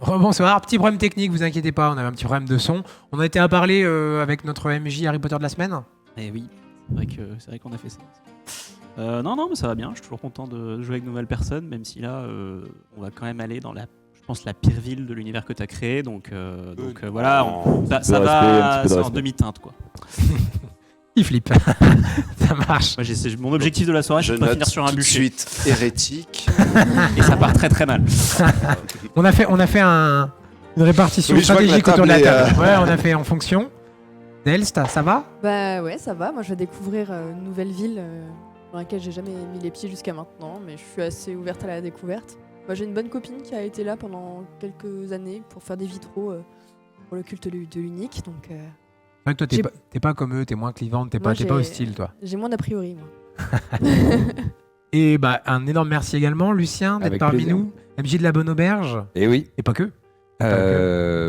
Rebonsoir, petit problème technique, vous inquiétez pas, on avait un petit problème de son. On a été à parler avec notre MJ Harry Potter de la semaine. Eh oui, c'est vrai qu'on a fait ça. Non, mais ça va bien, je suis toujours content de jouer avec de nouvelles personnes, même si là, on va quand même aller dans je pense, la pire ville de l'univers que tu as créé, donc voilà, ça va, c'est en demi-teinte, quoi. Il flippe. Ça marche. Moi, mon objectif de la soirée, c'est de pas finir sur un bûcher. Je note tout de suite hérétique. Et ça part très très mal. On a fait une répartition stratégique autour de la table. Ouais, on a fait en fonction. Delst, ça va? Bah ouais, ça va. Moi, je vais découvrir une nouvelle ville dans laquelle j'ai jamais mis les pieds jusqu'à maintenant, mais je suis assez ouverte à la découverte. Moi, j'ai une bonne copine qui a été là pendant quelques années pour faire des vitraux pour le culte de l'unique, donc... C'est vrai que toi, t'es pas comme eux, t'es moins clivante, t'es pas hostile, toi. J'ai moins d'a priori, moi. Et un énorme merci également, Lucien, d'être parmi nous. MJ de la Bonne Auberge. Et oui. Et pas que.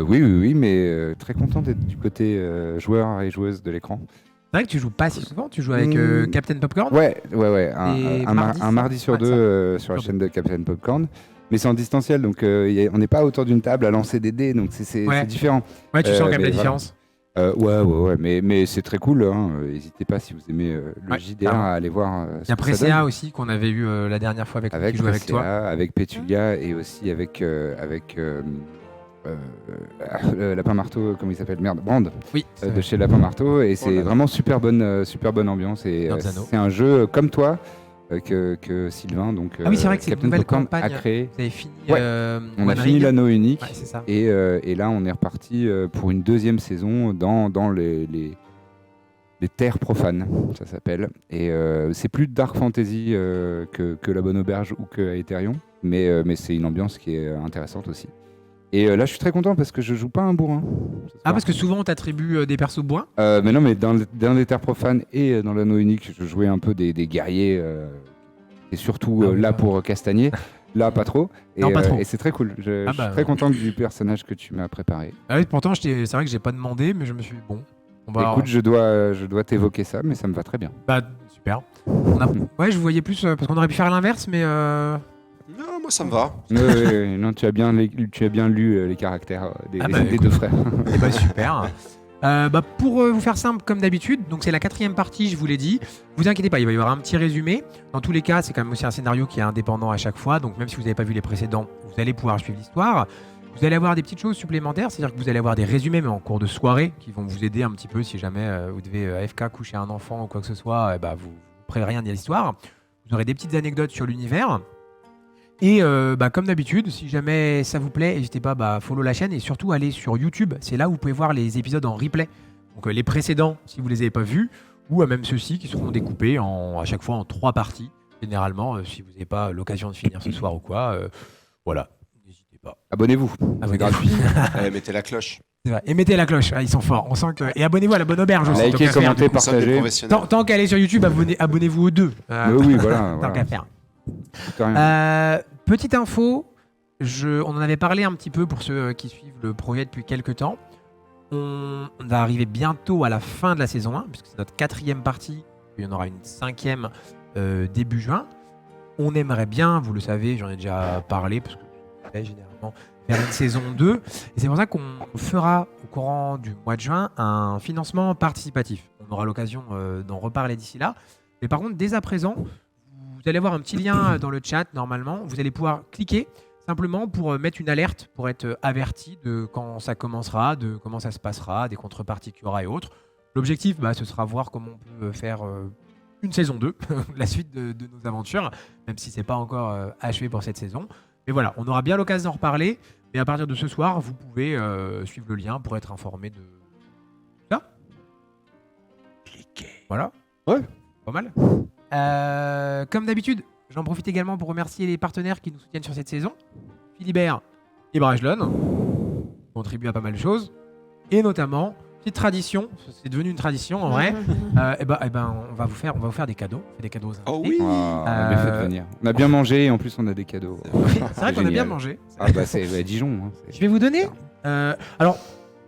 Oui, mais très content d'être du côté joueur et joueuse de l'écran. C'est vrai que tu joues pas si souvent, tu joues avec Captain Popcorn. Ouais. Un mardi sur deux sur la chaîne de Captain Popcorn. Mais c'est en distanciel, donc on n'est pas autour d'une table à lancer des dés, donc c'est différent. Ouais, tu sens quand même la différence. Ouais, mais c'est très cool. N'hésitez pas si vous aimez le JDR à aller voir. Il y a Presea aussi qu'on avait eu la dernière fois qui jouait avec toi. Avec Petulia et aussi avec Lapin Marteau, comment il s'appelle? Brand. Oui. De chez Lapin Marteau, et c'est vraiment super bonne ambiance. Et c'est un jeu comme toi. Que Sylvain, donc oui, c'est vrai que c'est Captain une nouvelle Popcorn campagne. a créé. Vous avez fini. On a fini l'anneau unique. Ouais, c'est ça. Et là, on est reparti pour une deuxième saison dans les terres profanes, ça s'appelle. Et c'est plus Dark Fantasy que La Bonne Auberge ou que Aetherion, mais c'est une ambiance qui est intéressante aussi. Et là, je suis très content parce que je joue pas un bourrin. Parce que souvent on t'attribue des persos bourrins. Mais non, mais dans les terres profanes et dans l'anneau unique, je jouais un peu des guerriers et surtout là pour castagner. Là, pas trop. Et c'est très cool. Je suis très content du personnage que tu m'as préparé. Ah oui, pourtant, c'est vrai que j'ai pas demandé, mais je me suis dit, bon. Écoute, je dois t'évoquer ça, mais ça me va très bien. Bah, super. Ouais, je vous voyais plus, parce qu'on aurait pu faire l'inverse, mais... Non, moi ça me va. Non, tu as bien lu les caractères des deux frères. Et bah super. Pour vous faire simple comme d'habitude, donc c'est la 4e partie, je vous l'ai dit. Vous inquiétez pas, il va y avoir un petit résumé. Dans tous les cas, c'est quand même aussi un scénario qui est indépendant à chaque fois. Donc même si vous n'avez pas vu les précédents, vous allez pouvoir suivre l'histoire. Vous allez avoir des petites choses supplémentaires, c'est-à-dire que vous allez avoir des résumés, mais en cours de soirée, qui vont vous aider un petit peu si jamais vous devez AFK coucher un enfant ou quoi que ce soit, vous ne pourrez rien dire à l'histoire. Vous aurez des petites anecdotes sur l'univers. Et comme d'habitude, si jamais ça vous plaît, n'hésitez pas à follow la chaîne et surtout aller sur YouTube. C'est là où vous pouvez voir les épisodes en replay. Donc les précédents, si vous ne les avez pas vus, ou même ceux-ci qui seront découpés à chaque fois en 3 parties. Généralement, si vous n'avez pas l'occasion de finir ce soir ou quoi, voilà, n'hésitez pas. Abonnez-vous, c'est gratuit. Mettez la cloche. C'est vrai. Et mettez la cloche, ils sont forts. On sent que... Et abonnez-vous à La Bonne Auberge aussi. Likez, commentez, partagez. Tant qu'à aller sur YouTube, abonnez-vous aux deux. Oui, voilà. Tant qu'à faire. Petite info, on en avait parlé un petit peu pour ceux qui suivent le projet depuis quelques temps. On va arriver bientôt à la fin de la saison 1, puisque c'est notre 4e partie. Il y en aura une 5e début juin. On aimerait bien, vous le savez, j'en ai déjà parlé, parce que généralement faire une saison 2. Et c'est pour ça qu'on fera au courant du mois de juin un financement participatif. On aura l'occasion d'en reparler d'ici là. Mais par contre, dès à présent, vous allez avoir un petit lien dans le chat normalement. Vous allez pouvoir cliquer simplement pour mettre une alerte, pour être averti de quand ça commencera, de comment ça se passera, des contreparties qu'il y aura et autres. L'objectif, ce sera voir comment on peut faire une saison 2, la suite de nos aventures, même si c'est pas encore achevé pour cette saison. Mais voilà, on aura bien l'occasion d'en reparler. Mais à partir de ce soir, vous pouvez suivre le lien pour être informé de ça. Cliquez. Voilà. Ouais. Pas mal. Comme d'habitude, j'en profite également pour remercier les partenaires qui nous soutiennent sur cette saison. Philibert et Brajlon contribuent à pas mal de choses. Et notamment, petite tradition, c'est devenu une tradition en vrai. On va vous faire des cadeaux. On fait des cadeaux aux invités. Oh oui. Bien fait de venir. On a bien mangé et en plus on a des cadeaux. C'est vrai qu'on a bien mangé. C'est Dijon. Je vais vous donner. Alors,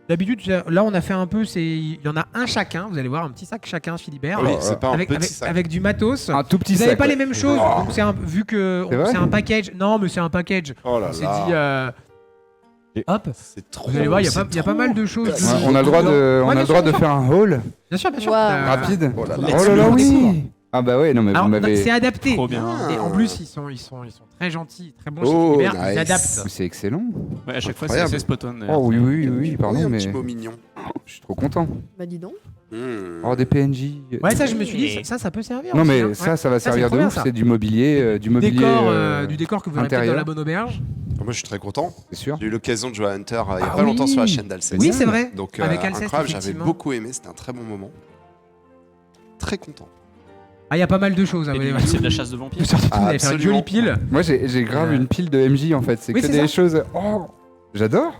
d'habitude, là on a fait un peu, il y en a un chacun. Vous allez voir, un petit sac chacun, Philibert. Oui, c'est pas un petit sac. Avec du matos. Un tout petit Vous sac. n'avez pas les mêmes choses. Vu que C'est c'est un package. Non, mais c'est un package. Oh là On s'est là. dit. Hop, C'est trop. vous allez voir, il y a c'est pas mal trop. de choses. Ouais, on a le droit de faire un haul Bien sûr, bien sûr. Waouh. rapide. Oh là là. Oh là là, oui. Ah bah ouais, non mais Alors, vous m'avez. c'est adapté. Trop bien. Et en plus, ils sont très gentils, très bons chez Oh, Philibert. Ils nice. adaptent. C'est excellent. Ouais, à chaque fois, Incroyable. c'est assez spot on. d'ailleurs. Oh oui, oui, oui, Oui, pardon, un mais petit mot mignon. je suis trop content. Bah dis donc. Oh, des PNJ. Ouais, ça, je me suis dit, ça peut servir. Non aussi, mais hein. ça Ouais. ça va Ça, c'est servir trop de bien, ouf. ça. C'est du mobilier, du décor que vous aurez peut-être dans intérieur. la bonne auberge. Moi, je suis très content. C'est sûr. J'ai eu l'occasion de jouer à Hunter il y a Ah pas longtemps oui. sur la chaîne d'Alceste. Oui, c'est vrai. Donc, Avec Alceste, incroyable, j'avais effectivement. beaucoup aimé. C'était un très bon moment. Très content. Ah, il y a pas mal de choses. Et vous c'est de la chasse de vampires. Surtout, vous allez faire une jolie Absolument. pile. Moi j'ai grave une pile de MJ en fait. C'est Oui, que c'est des ça. choses. Oh, j'adore.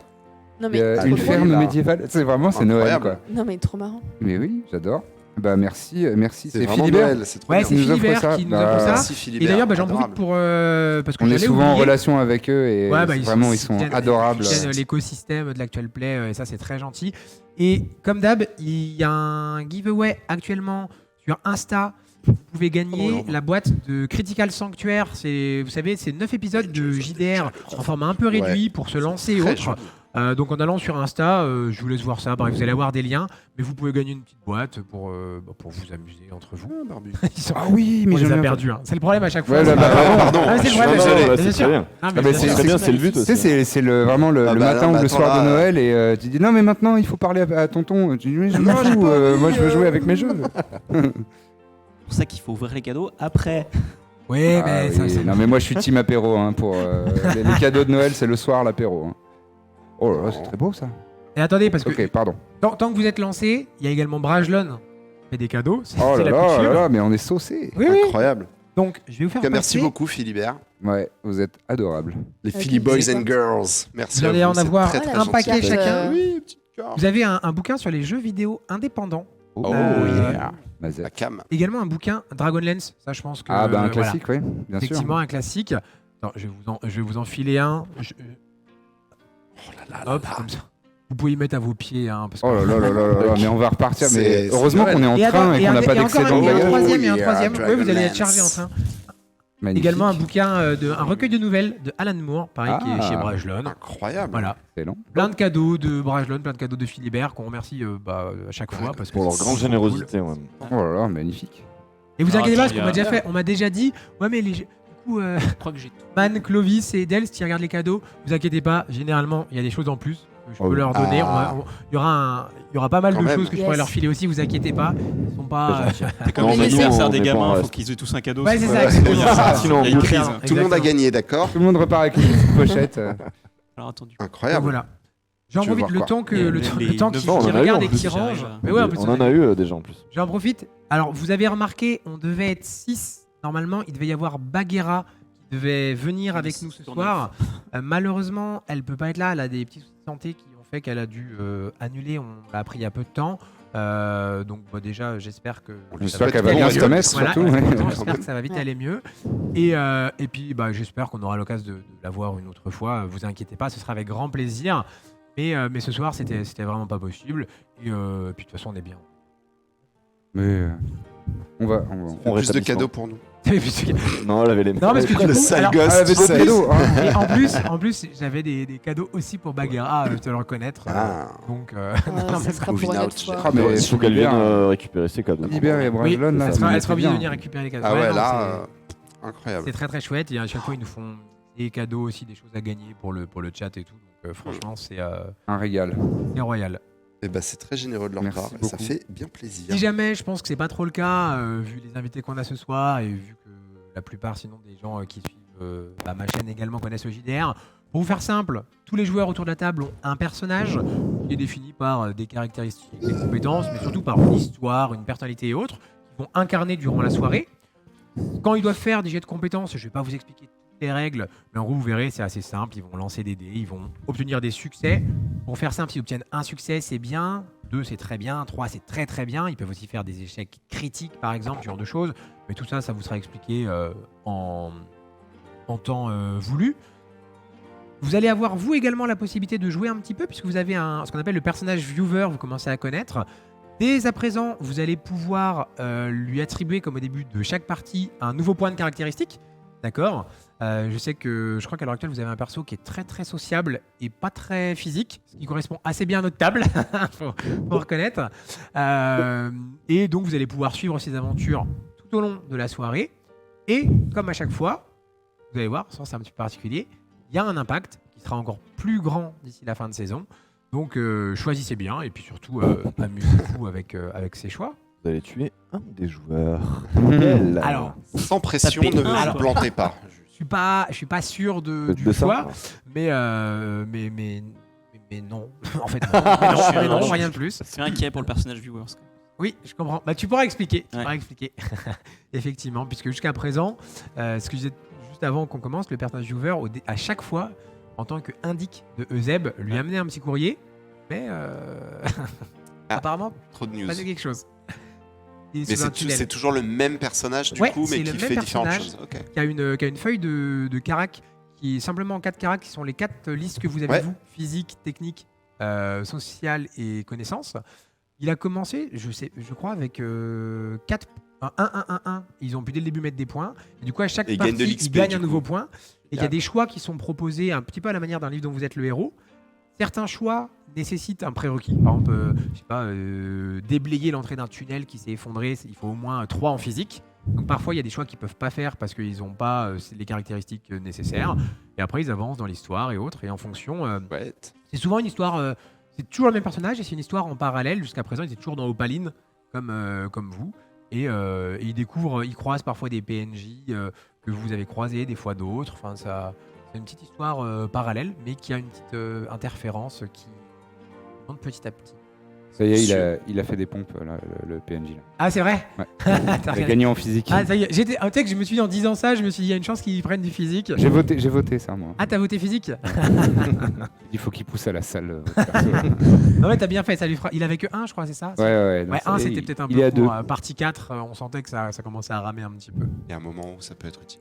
Non Il y a mais, une trop ferme là. médiévale. C'est vraiment c'est Noël Incroyable. quoi. non mais trop marrant. Mais oui, j'adore. Bah merci. C'est vraiment Philibert. Noël. C'est trop Ouais, bien. c'est nous offre Philibert ça. qui nous Bah, offre ça. Merci Philibert. Et d'ailleurs, j'en profite Adorable. pour. Parce que On est j'allais souvent en oublier. relation avec eux et Ouais, bah, vraiment ils sont soutiennent- adorables. Ils soutiennent l'écosystème de l'Actual Play et ça, c'est très gentil. Et comme d'hab, il y a un giveaway actuellement sur Insta. Vous pouvez gagner Oh, non. la boîte de Critical Sanctuaire. Vous savez, c'est 9 épisodes de JDR en format un peu réduit pour se lancer et Très autres. joli. Donc en allant sur Insta, je vous laisse voir ça. Bref, vous allez avoir des liens, mais vous pouvez gagner une petite boîte pour vous amuser entre vous. Ah, Barbu. Ils sont- Ah oui, mais on les j'en a ai perdus. Hein. C'est le problème à chaque fois. Ouais, c'est bah, pas- pardon. Ah, c'est le Je suis problème. désolé. bien C'est sûr. très bien. Non, mais bah, bien c'est sûr. Très bien, c'est le but Tu sais, aussi. c'est vraiment le Ah bah matin non, ou mais le attends, soir de là, Noël et tu dis non mais maintenant il faut parler à tonton. Tu dis mais je m'en fous, moi je veux jouer avec mes jeux. C'est pour ça qu'il faut ouvrir les cadeaux après. Ouais, Ah mais oui, ça, non mais moi je suis team apéro hein, pour les cadeaux de Noël c'est le soir l'apéro. Hein. Oh là là c'est très beau ça. Et attendez, parce que Ok pardon. tant que vous êtes lancé, il y a également Brajlon qui fait des cadeaux. C'est Oh là la là, coutume. là là mais on est saucés. Oui, oui. Incroyable. Donc, je vais vous faire En tout cas, merci passer. beaucoup Philibert. Ouais vous êtes adorables. Les Ok, Philly Boys c'est and quoi Girls. Merci. Vous allez à en vous, c'est avoir très, très un gentil. paquet chacun. Oui, petite carte. Vous avez un bouquin sur les jeux vidéo indépendants. Oh yeah. Mazet. La cam. Également un bouquin Dragonlance. Ça, je pense que. Ah bah un voilà. classique oui bien sûr. Effectivement, un classique. Attends, je vais vous en filer un. Hop, comme ça. Vous pouvez y mettre à vos pieds. Hein, parce que- Oh là là là là là là, mais on va repartir. C'est- Mais c'est heureusement Noël. qu'on est en Et train attends, et qu'on n'a pas encore d'excédent de et un bagage. troisième, et un Oh, troisième. yeah, Oui, vous allez Dragonlance. être chargé en train. Magnifique. Également un bouquin, un recueil de nouvelles de Alan Moore, pareil, qui est Ah. chez Brajlon. Incroyable. Voilà. Excellent. Plein de cadeaux de Brajlon, plein de cadeaux de Philibert, qu'on remercie à chaque fois. Parce que Pour leur c'est grande trop générosité. Ouais. Oh là là magnifique. cool. Et vous Ah, inquiétez pas, parce attends, qu'on m'a il y a- déjà fait, on m'a déjà dit, ouais, mais du coup, Je crois que j'ai tout. Man, Clovis et Dels qui regardent les cadeaux, vous inquiétez pas, généralement, il y a des choses en plus que je Oh, peux leur donner. ah. Il y aura pas mal Quand de même. choses que je pourrais Yes. leur filer aussi, vous inquiétez pas. Ils sont pas. C'est comme Non, mais nous, l'anniversaire on des est pas en gamins, il faut reste. qu'ils aient tous un cadeau. Ouais, c'est sinon- ça, exactement. Sinon, il y a une on crise. Exactement. Tout le monde a gagné, d'accord Tout le monde repart avec une petite pochette. Alors attendu. Donc Incroyable. voilà. J'en Tu veux profite voir le quoi temps que Les- le les temps neuf qu'ils ans, on en a eu, regardent en et plus. qu'ils rangent. J'arrive. Mais ouais, en plus, On en a eu déjà en plus. j'en profite. Alors, vous avez remarqué, on devait être 6. Normalement, il devait y avoir Bagheera qui devait venir avec nous ce Sur soir. Malheureusement, elle peut pas être là. Elle a des petits soucis de santé qui ont fait qu'elle a dû annuler. On l'a appris il y a peu de temps. Donc déjà, j'espère que. J'espère peut qu'elle être va bon, bien ouais. se remettre Voilà, surtout. exactement, ouais. j'espère que ça va vite Ouais. aller mieux. Et puis, j'espère qu'on aura l'occasion de la voir une autre fois. Vous inquiétez pas, ce sera avec grand plaisir. Mais ce soir, c'était vraiment pas possible. Et puis, de toute façon, on est bien. Mais on va. Plus de rétablissement. cadeaux pour nous. Non, elle avait les Non, parce que du Le coup, sale alors, gosse, Ah, elle avait tu des sais. cadeaux. hein. et en plus, j'avais des cadeaux aussi pour Bagheera, je te le reconnaître. Ah. Donc, Ouais, non, ça mais sera moving pour une out. autre fois. Ah, mais Il faut qu'elle vienne Philibert, récupérer ses cadeaux. Philibert et oui, Brajlon, là, elle ça elle me sera obligée de bien. venir récupérer les cadeaux. Ah ouais, non, là, incroyable. c'est très très chouette. Et à chaque fois, ils nous font des cadeaux aussi, des choses à gagner pour le chat et tout. Donc, franchement, c'est Un régal. royal. Eh ben, c'est très généreux de leur Merci part. Et ça beaucoup. fait bien plaisir. Si jamais, je pense que c'est pas trop le cas, vu les invités qu'on a ce soir et vu que la plupart, sinon, des gens qui suivent ma chaîne également connaissent le JDR. Pour vous faire simple, tous les joueurs autour de la table ont un personnage qui est défini par des caractéristiques, des compétences, mais surtout par une histoire, une personnalité et autres, qu'ils vont incarner durant la soirée. Quand ils doivent faire des jets de compétences, je vais pas vous expliquer toutes les règles, mais en gros, vous verrez, c'est assez simple. Ils vont lancer des dés, ils vont obtenir des succès. Pour faire simple, s'ils obtiennent un succès, c'est bien. 2, c'est très bien. 3, c'est très très bien. Ils peuvent aussi faire des échecs critiques, par exemple, ce genre de choses. Mais tout ça, ça vous sera expliqué en temps voulu. Vous allez avoir, vous également, la possibilité de jouer un petit peu, puisque vous avez ce qu'on appelle le personnage viewer, vous commencez à connaître. Dès à présent, vous allez pouvoir lui attribuer, comme au début de chaque partie, un nouveau point de caractéristique. D'accord. Je sais que je crois qu'à l'heure actuelle, vous avez un perso qui est très très sociable et pas très physique, ce qui correspond assez bien à notre table, faut reconnaître. Et donc, vous allez pouvoir suivre ses aventures tout au long de la soirée. Et comme à chaque fois, vous allez voir, sans c'est un petit peu particulier, il y a un impact qui sera encore plus grand d'ici la fin de saison. Donc, choisissez bien et puis surtout, amusez-vous avec ces choix. Vous allez tuer un des joueurs. Alors, Sans pression, Tapez ne vous un. plantez pas. je suis pas sûr du de ça. choix, mais non. En fait, non. Mais non, rien de plus. Je suis inquiet pour le personnage viewers. Oui, je comprends. Bah, tu pourras expliquer. Ouais. Effectivement, puisque jusqu'à présent, ce que je disais juste avant qu'on commence, le personnage viewer, à chaque fois, en tant qu'indic de Euseb, lui amenait un petit courrier, mais apparemment, Trop de news. pas de quelque chose. Il est Mais sous un tunnel. c'est toujours le même personnage du Ouais, coup, c'est mais le qui même fait différentes personnage. choses. Ok. qui a une feuille de carac qui est simplement 4 caracs qui sont les 4 listes que vous avez Ouais. vous, physique, technique, social et connaissance. Il a commencé, je crois, avec 4 1-1-1-1. Ils ont pu dès le début mettre des points. Et du coup, à chaque Et ils partie, gagnent de ils l'XP, gagnent du un coup. nouveau point. Et il y a Ah. des choix qui sont proposés un petit peu à la manière d'un livre dont vous êtes le héros. Certains choix nécessitent un prérequis. Par exemple, je sais pas, déblayer l'entrée d'un tunnel qui s'est effondré, il faut au moins 3 en physique. Donc parfois, il y a des choix qu'ils peuvent pas faire parce qu'ils n'ont pas les caractéristiques nécessaires. Et après, ils avancent dans l'histoire et autres. Et en fonction, Ouais. c'est souvent une histoire. C'est toujours le même personnage et c'est une histoire en parallèle. Jusqu'à présent, il était toujours dans Opaline, comme vous. Et il découvre, il croise parfois des PNJ que vous avez croisés, des fois d'autres. Enfin, c'est une petite histoire parallèle, mais qui a une petite interférence qui monte petit à petit. Ça y est, il a fait des pompes, là, le PNJ. Là. Ah, c'est vrai. Ouais. T'as Il a regardé. gagné en physique. Ah, ça y est. Tu sais que je me suis dit en disant ça, je me suis dit il y a une chance qu'ils prennent du physique. J'ai voté ça, moi. Ah, t'as voté physique. Il faut qu'il pousse à la salle. votre perso. Non, ouais, t'as bien fait. Ça lui fera. Il avait que 1, je crois, c'est ça. ouais. non, Ouais, ça 1 y est, c'était peut-être un il peu est à court. 2. Partie 4, on sentait que ça commençait à ramer un petit peu. Il y a un moment où ça peut être utile.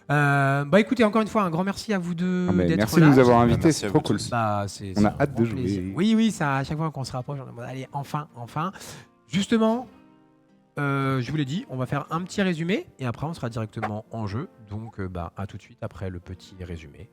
Bah écoutez, encore une fois, un grand merci à vous deux Ah, mais d'être merci là. de nous avoir Merci invités, à c'est vous trop cool. tous. Bah, On a un hâte de grand plaisir. jouer. Oui, ça, à chaque fois qu'on se rapproche, on est en mode, allez, enfin. Justement, je vous l'ai dit, on va faire un petit résumé et après on sera directement en jeu. Donc, à tout de suite après le petit résumé.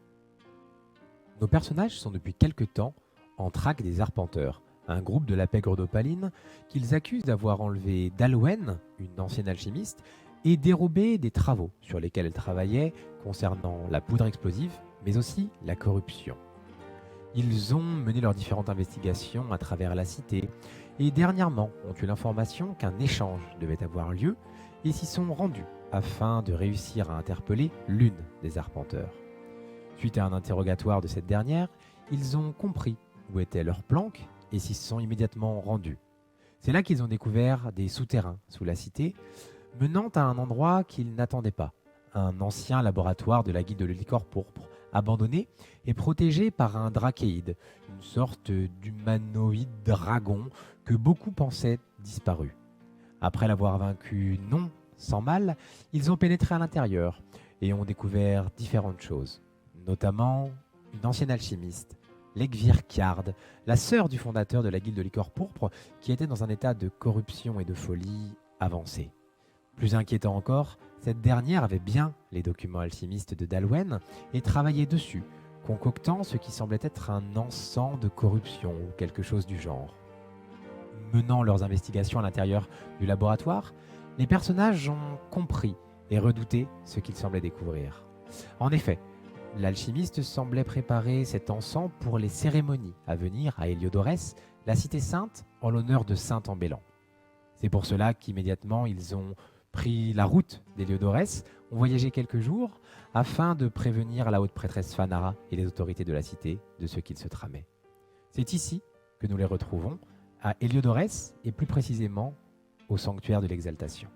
Nos personnages sont depuis quelque temps en traque des Arpenteurs, un groupe de la pègre d'Opaline qu'ils accusent d'avoir enlevé Dalwen, une ancienne alchimiste, et dérobé des travaux sur lesquels elle travaillait concernant la poudre explosive, mais aussi la corruption. Ils ont mené leurs différentes investigations à travers la cité et dernièrement ont eu l'information qu'un échange devait avoir lieu et s'y sont rendus afin de réussir à interpeller l'une des Arpenteurs. Suite à un interrogatoire de cette dernière, ils ont compris où était leur planque et s'y sont immédiatement rendus. C'est là qu'ils ont découvert des souterrains sous la cité, menant à un endroit qu'ils n'attendaient pas, un ancien laboratoire de la guilde de l'Hélicore pourpre, abandonné et protégé par un drachéide, une sorte d'humanoïde dragon que beaucoup pensaient disparu. Après l'avoir vaincu non sans mal, ils ont pénétré à l'intérieur et ont découvert différentes choses, notamment une ancienne alchimiste, Legvir Kjard, la sœur du fondateur de la guilde de l'Hélicore pourpre, qui était dans un état de corruption et de folie avancé. Plus inquiétant encore, cette dernière avait bien les documents alchimistes de Dalwen et travaillait dessus, concoctant ce qui semblait être un encens de corruption ou quelque chose du genre. Menant leurs investigations à l'intérieur du laboratoire, les personnages ont compris et redouté ce qu'ils semblaient découvrir. En effet, l'alchimiste semblait préparer cet encens pour les cérémonies à venir à Héliodorès, la cité sainte, en l'honneur de Saint Ambellan. C'est pour cela qu'immédiatement ils ont pris la route d'Héliodorès, ont voyagé quelques jours afin de prévenir la haute prêtresse Fanara et les autorités de la cité de ce qu'il se tramait. C'est ici que nous les retrouvons, à Héliodorès et plus précisément au sanctuaire de l'exaltation.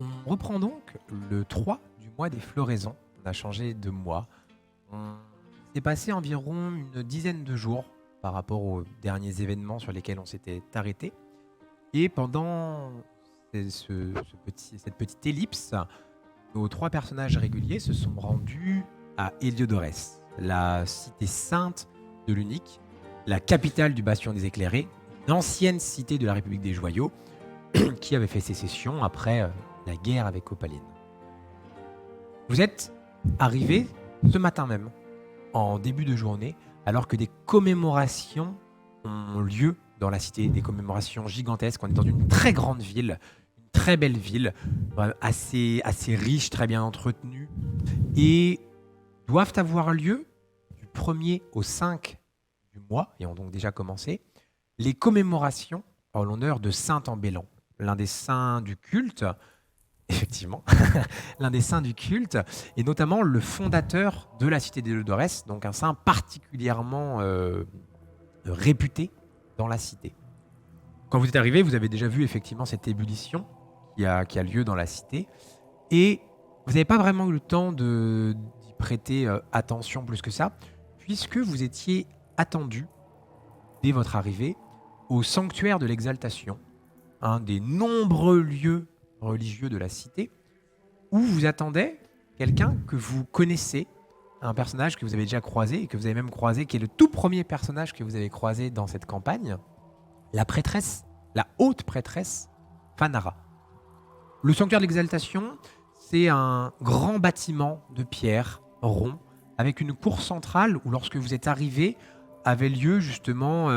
On reprend donc le 3 du mois des floraisons. On a changé de mois. On s'est passé environ une dizaine de jours par rapport aux derniers événements sur lesquels on s'était arrêté. Et pendant cette petite ellipse, nos 3 personnages réguliers se sont rendus à Héliodorès, la cité sainte de l'Unique, la capitale du Bastion des Éclairés, une ancienne cité de la République des Joyaux, qui avait fait sécession après la guerre avec Opaline. Vous êtes arrivé ce matin même, en début de journée, alors que des commémorations ont lieu dans la cité, des commémorations gigantesques. On est dans une très grande ville, une très belle ville, assez riche, très bien entretenue, et doivent avoir lieu du 1er au 5 du mois, et ont donc déjà commencé, les commémorations en l'honneur de Saint Ambellan, l'un des saints du culte, effectivement, l'un des saints du culte, et notamment le fondateur de la cité d'Héliodorès, donc un saint particulièrement réputé dans la cité. Quand vous êtes arrivé, vous avez déjà vu effectivement cette ébullition qui a lieu dans la cité, et vous n'avez pas vraiment eu le temps d'y prêter attention plus que ça, puisque vous étiez attendu, dès votre arrivée, au sanctuaire de l'Exaltation, un des nombreux lieux religieux de la cité, où vous attendait quelqu'un que vous connaissez, un personnage que vous avez déjà croisé et que vous avez même croisé, qui est le tout premier personnage que vous avez croisé dans cette campagne, la prêtresse, la haute prêtresse Fanara. Le sanctuaire de l'Exaltation, c'est un grand bâtiment de pierre rond avec une cour centrale où, lorsque vous êtes arrivé, avait lieu justement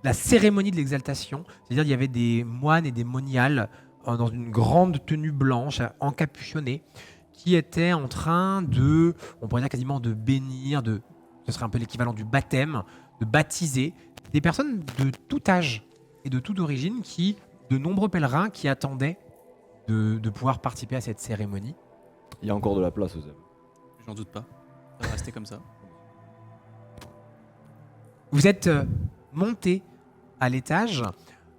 la cérémonie de l'exaltation, c'est-à-dire il y avait des moines et des moniales dans une grande tenue blanche, encapuchonnée, qui étaient en train de, on pourrait dire quasiment de bénir, ce serait un peu l'équivalent du baptême, de baptiser des personnes de tout âge et de toute origine, de nombreux pèlerins qui attendaient de pouvoir participer à cette cérémonie. Il y a encore de la place aux amis. J'en doute pas. Ça va rester comme ça. Vous êtes monté à l'étage,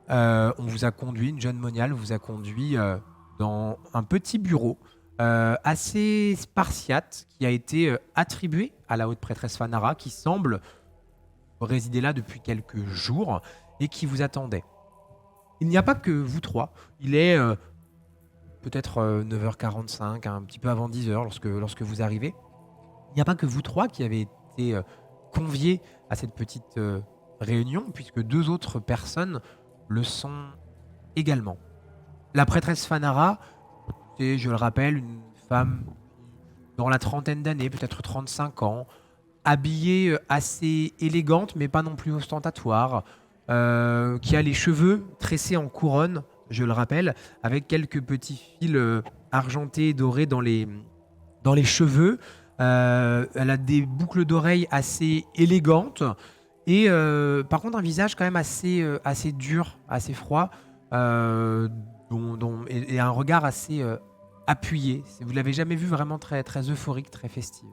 on vous a conduit, une jeune moniale vous a conduit dans un petit bureau assez spartiate qui a été attribué à la haute prêtresse Fanara, qui semble résider là depuis quelques jours et qui vous attendait. Il n'y a pas que vous trois, il est peut-être 9h45, un petit peu avant 10h lorsque vous arrivez. Il n'y a pas que vous trois qui avez été conviés à cette petite réunion, puisque 2 autres personnes le sont également. La prêtresse Fanara, c'est, je le rappelle, une femme dans la trentaine d'années, peut-être 35 ans, habillée assez élégante, mais pas non plus ostentatoire, qui a les cheveux tressés en couronne, je le rappelle, avec quelques petits fils argentés et dorés dans les cheveux. Elle a des boucles d'oreilles assez élégantes et par contre un visage quand même assez dur, assez froid, et un regard assez appuyé. Vous ne l'avez jamais vu vraiment très, très euphorique, très festive.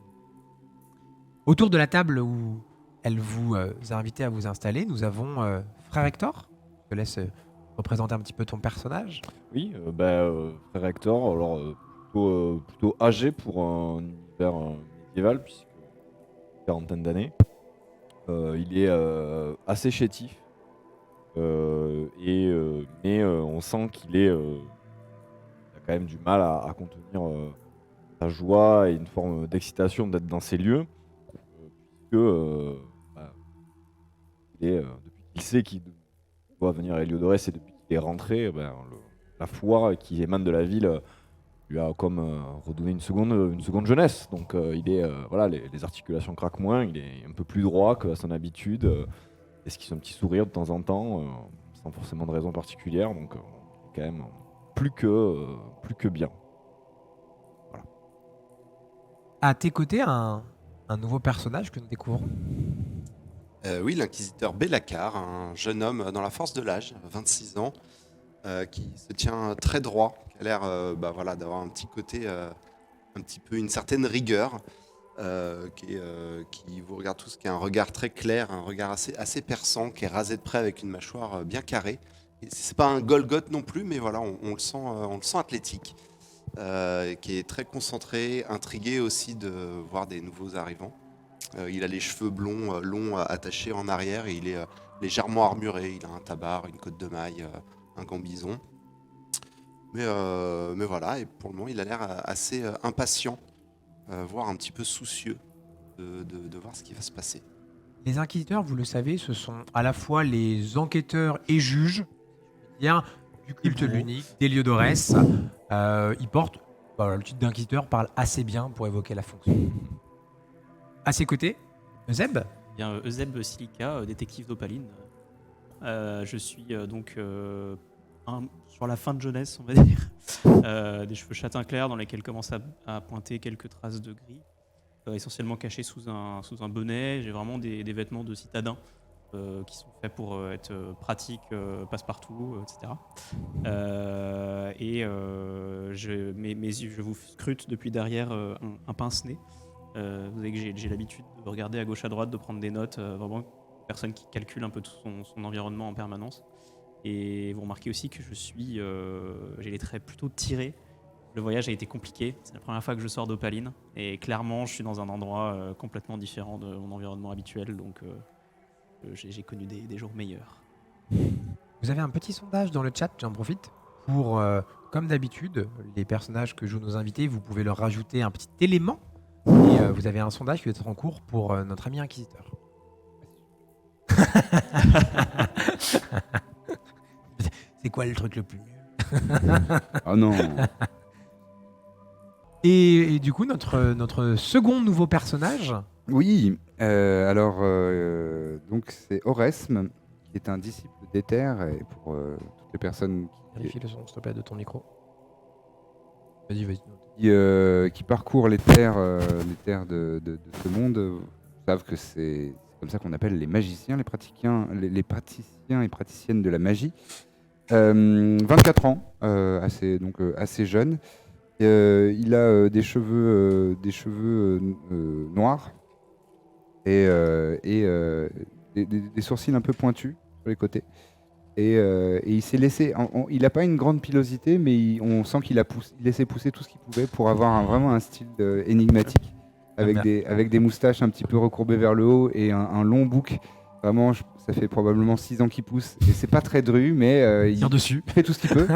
Autour de la table où elle vous a invité à vous installer, nous avons Frère Hector. Je te laisse représenter un petit peu ton personnage. Oui, frère Hector, alors plutôt âgé pour un univers médiéval, puisque une quarantaine d'années. Il est assez chétif, mais on sent qu'il a quand même du mal à contenir sa joie et une forme d'excitation d'être dans ces lieux, puisque depuis qu'il sait qu'il doit venir à Héliodorès et depuis qu'il est rentré, la foi qui émane de la ville lui a comme redonné une seconde jeunesse. Donc les articulations craquent moins, il est un peu plus droit qu'à son habitude, esquisse un petit sourire de temps en temps, sans forcément de raison particulière. Donc quand même plus que bien. Voilà. À tes côtés, un nouveau personnage que nous découvrons. Oui, l'inquisiteur Bellacar, un jeune homme dans la force de l'âge, 26 ans, qui se tient très droit, qui a l'air d'avoir un petit côté, un petit peu une certaine rigueur, qui vous regarde tous, qui a un regard très clair, un regard assez perçant, qui est rasé de près avec une mâchoire bien carrée. Et c'est pas un Golgoth non plus, mais voilà, on le sent athlétique, qui est très concentré, intrigué aussi de voir des nouveaux arrivants. Il a les cheveux blonds, longs, attachés en arrière, et il est légèrement armuré. Il a un tabard, une cotte de maille, un gambison. Mais voilà, et pour le moment, il a l'air assez impatient, voire un petit peu soucieux de voir ce qui va se passer. Les inquisiteurs, vous le savez, ce sont à la fois les enquêteurs et juges. du culte de l'unique, d'Héliodorès. Il porte le titre d'inquisiteur, parle assez bien pour évoquer la fonction. À ses côtés, Euseb. Bien, Euseb Silica, détective d'Opaline. Je suis sur la fin de jeunesse, on va dire. Des cheveux châtain clair dans lesquels commencent à pointer quelques traces de gris, essentiellement cachés sous un bonnet. J'ai vraiment des vêtements de citadin qui sont faits pour être pratiques, passe-partout, etc. Je vous scrute depuis derrière un pince-nez. Vous savez que j'ai l'habitude de regarder à gauche à droite, de prendre des notes, vraiment une personne qui calcule un peu tout son environnement en permanence. Et vous remarquez aussi que j'ai les traits plutôt tirés. Le voyage a été compliqué, c'est la première fois que je sors d'Opaline, et clairement je suis dans un endroit complètement différent de mon environnement habituel, donc j'ai connu des jours meilleurs. Vous avez un petit sondage dans le chat, j'en profite, pour, comme d'habitude, les personnages que jouent nos invités, vous pouvez leur rajouter un petit élément. Et vous avez un sondage qui va être en cours pour notre ami inquisiteur. C'est quoi le truc le plus nul? Oh non. Et du coup, notre second nouveau personnage. Oui, alors donc c'est Oresme, qui est un disciple d'Éther, et pour toutes les personnes Vérifie le son, s'il te plaît, de ton micro. Vas-y. qui parcourent les terres de ce monde savent que c'est comme ça qu'on appelle les magiciens, les praticiens et praticiennes de la magie. 24 ans, assez jeune. Il a des cheveux noirs et des sourcils un peu pointus sur les côtés. Et il s'est laissé. Il n'a pas une grande pilosité, mais on sent qu'il a laissé pousser tout ce qu'il pouvait pour avoir vraiment un style énigmatique, avec des moustaches un petit peu recourbées vers le haut et un long bouc. Vraiment, ça fait probablement 6 ans qu'il pousse. Et c'est pas très dru, mais il fait tout ce qu'il peut.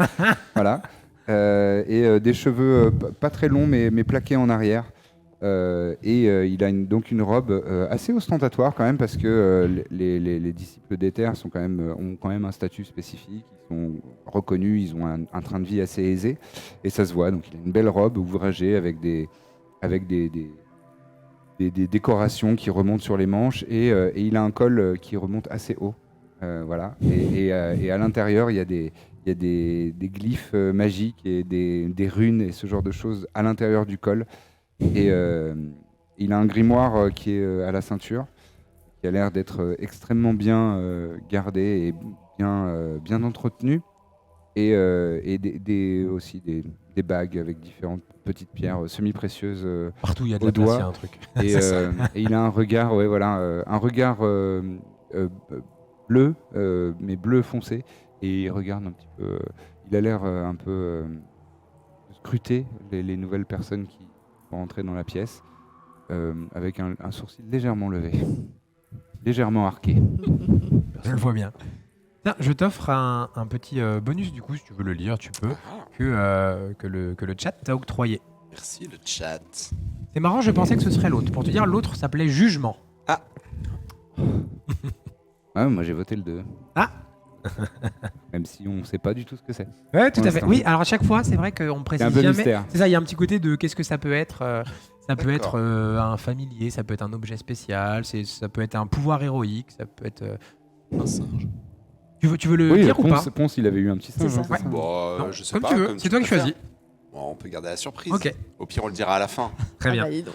Voilà. Des cheveux pas très longs, mais plaqués en arrière. Il a donc une robe assez ostentatoire quand même, parce que les disciples d'Éther ont quand même un statut spécifique, ils sont reconnus, ils ont un train de vie assez aisé, et ça se voit. Donc il a une belle robe ouvragée avec des décorations qui remontent sur les manches, et il a un col qui remonte assez haut. Voilà. Et à l'intérieur, il y a des glyphes magiques et des runes et ce genre de choses à l'intérieur du col. Et il a un grimoire qui est à la ceinture, qui a l'air d'être extrêmement bien gardé et bien entretenu. Et aussi des bagues avec différentes petites pierres semi-précieuses Partout il y a de au la place, doigt. il y a un truc. Et il a un regard, un regard bleu, mais bleu foncé. Et il regarde un petit peu. Il a l'air un peu scruter les nouvelles personnes qui vont entrer dans la pièce, avec un sourcil légèrement levé, légèrement arqué. Je le vois bien. Tiens, je t'offre un petit bonus, du coup, si tu veux le lire, tu peux, que le chat t'a octroyé. Merci le chat. C'est marrant, je pensais que ce serait l'autre. Pour te dire, l'autre s'appelait Jugement. Moi j'ai voté le 2. Ah. Même si on ne sait pas du tout ce que c'est. Ouais, tout Pour à fait. l'instant. Oui, alors à chaque fois, c'est vrai qu'on précise C'est un peu jamais. mystère. C'est ça, il y a un petit côté de qu'est-ce que ça peut être. Ça peut D'accord. être un familier, ça peut être un objet spécial, ça peut être un pouvoir héroïque, ça peut être. Un singe. Tu veux le dire ou pas? Ponce, il avait eu un petit singe. C'est ça. hein, Ouais. Bon, Non, je sais comme pas. tu veux, c'est toi qui préfères. choisis. Bon, on peut garder la surprise. Ok, Au pire, on le dira à la fin. très bien. bah, dis donc.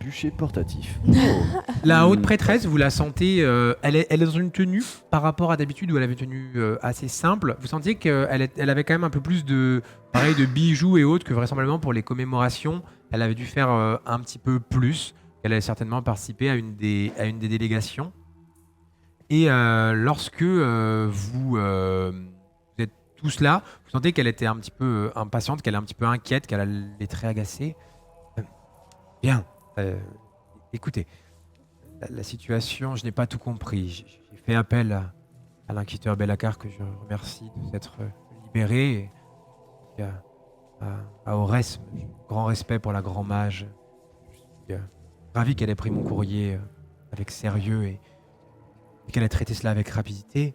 Bûcher portatif. La haute prêtresse, vous la sentez, elle est dans une tenue par rapport à d'habitude où elle avait une tenue assez simple. Vous sentiez qu'elle avait quand même un peu plus de bijoux et autres que vraisemblablement pour les commémorations. Elle avait dû faire un petit peu plus. Elle avait certainement participé à une des délégations. Et lorsque vous êtes tous là, vous sentez qu'elle était un petit peu impatiente, qu'elle est un petit peu inquiète, qu'elle a les traits agacés. Bien. Écoutez, la situation, je n'ai pas tout compris. J'ai fait appel à l'inquisiteur Bellacar, que je remercie de s'être libéré. Et à Oresme, j'ai grand respect pour la grand mage. Je suis ravi qu'elle ait pris mon courrier avec sérieux et qu'elle ait traité cela avec rapidité.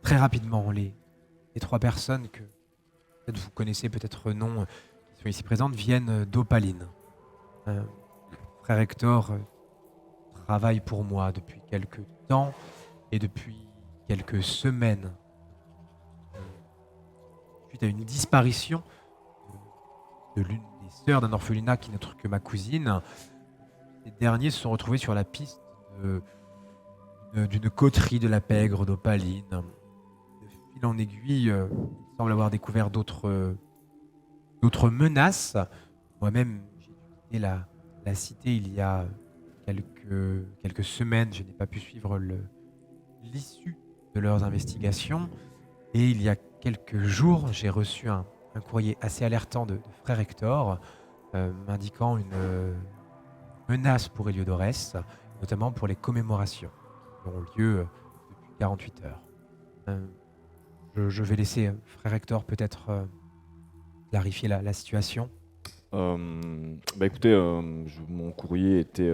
Très rapidement, les les 3 personnes que peut-être vous connaissez, peut-être non, qui sont ici présentes, viennent d'Opaline. Frère Hector travaille pour moi depuis quelques temps et depuis quelques semaines. Suite à une disparition de l'une des sœurs d'un orphelinat qui n'est autre que ma cousine, les derniers se sont retrouvés sur la piste d'une coterie de la pègre d'Opaline. De fil en aiguille, il semble avoir découvert d'autres menaces. Moi-même, j'ai dû quitter la cité il y a quelques semaines. Je n'ai pas pu suivre l'issue de leurs investigations. Et il y a quelques jours, j'ai reçu un courrier assez alertant de Frère Hector, m'indiquant une menace pour Héliodorès, notamment pour les commémorations qui auront lieu depuis 48 heures. Je vais laisser Frère Hector peut-être clarifier la situation. Écoutez, mon courrier était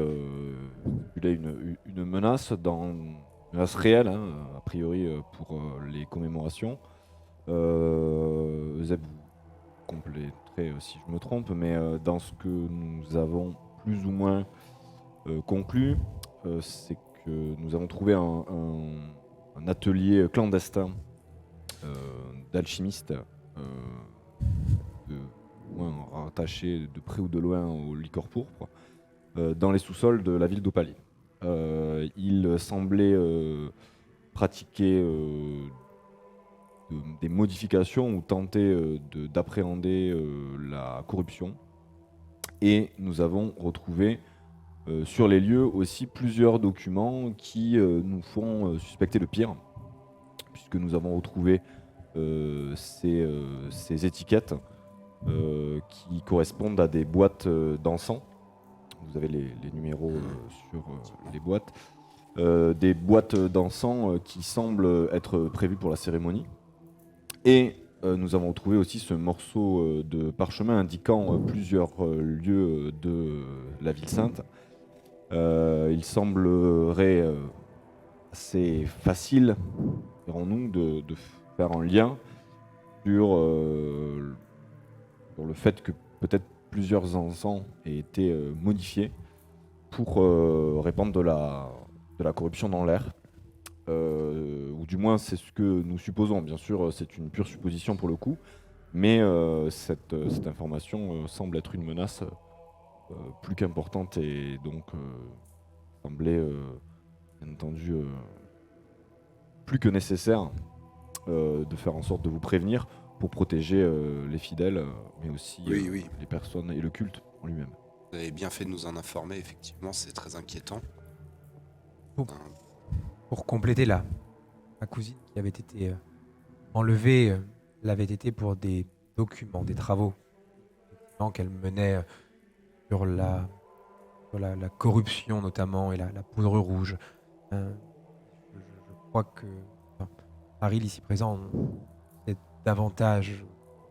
une menace, une menace réelle, hein, a priori pour les commémorations. Zeb, vous compléterez si je me trompe, mais dans ce que nous avons plus ou moins conclu, c'est que nous avons trouvé un atelier clandestin d'alchimistes, moins rattaché de près ou de loin au licor pourpre, dans les sous-sols de la ville d'Opaline. Il semblait pratiquer des modifications ou tenter d'appréhender la corruption. Et nous avons retrouvé sur les lieux aussi plusieurs documents qui nous font suspecter le pire, puisque nous avons retrouvé ces étiquettes qui correspondent à des boîtes d'encens. Vous avez les numéros sur les boîtes. Des boîtes d'encens qui semblent être prévues pour la cérémonie. Et nous avons retrouvé aussi ce morceau de parchemin indiquant plusieurs lieux de la ville sainte. Il semblerait assez facile, dirons-nous, de faire un lien sur le fait que peut-être plusieurs encens aient été modifiés pour répandre de la corruption dans l'air. Ou du moins c'est ce que nous supposons. Bien sûr, c'est une pure supposition pour le coup, mais cette information semble être une menace plus qu'importante et donc semblait bien entendu plus que nécessaire de faire en sorte de vous prévenir pour protéger les fidèles, mais aussi Oui. les personnes et le culte en lui-même. Vous avez bien fait de nous en informer, effectivement, c'est très inquiétant. Pour compléter ma cousine qui avait été enlevée, l'avait été pour des documents, des travaux qu'elle menait sur la corruption notamment et la poudre rouge. Je crois que Marie, ici présent, sait davantage.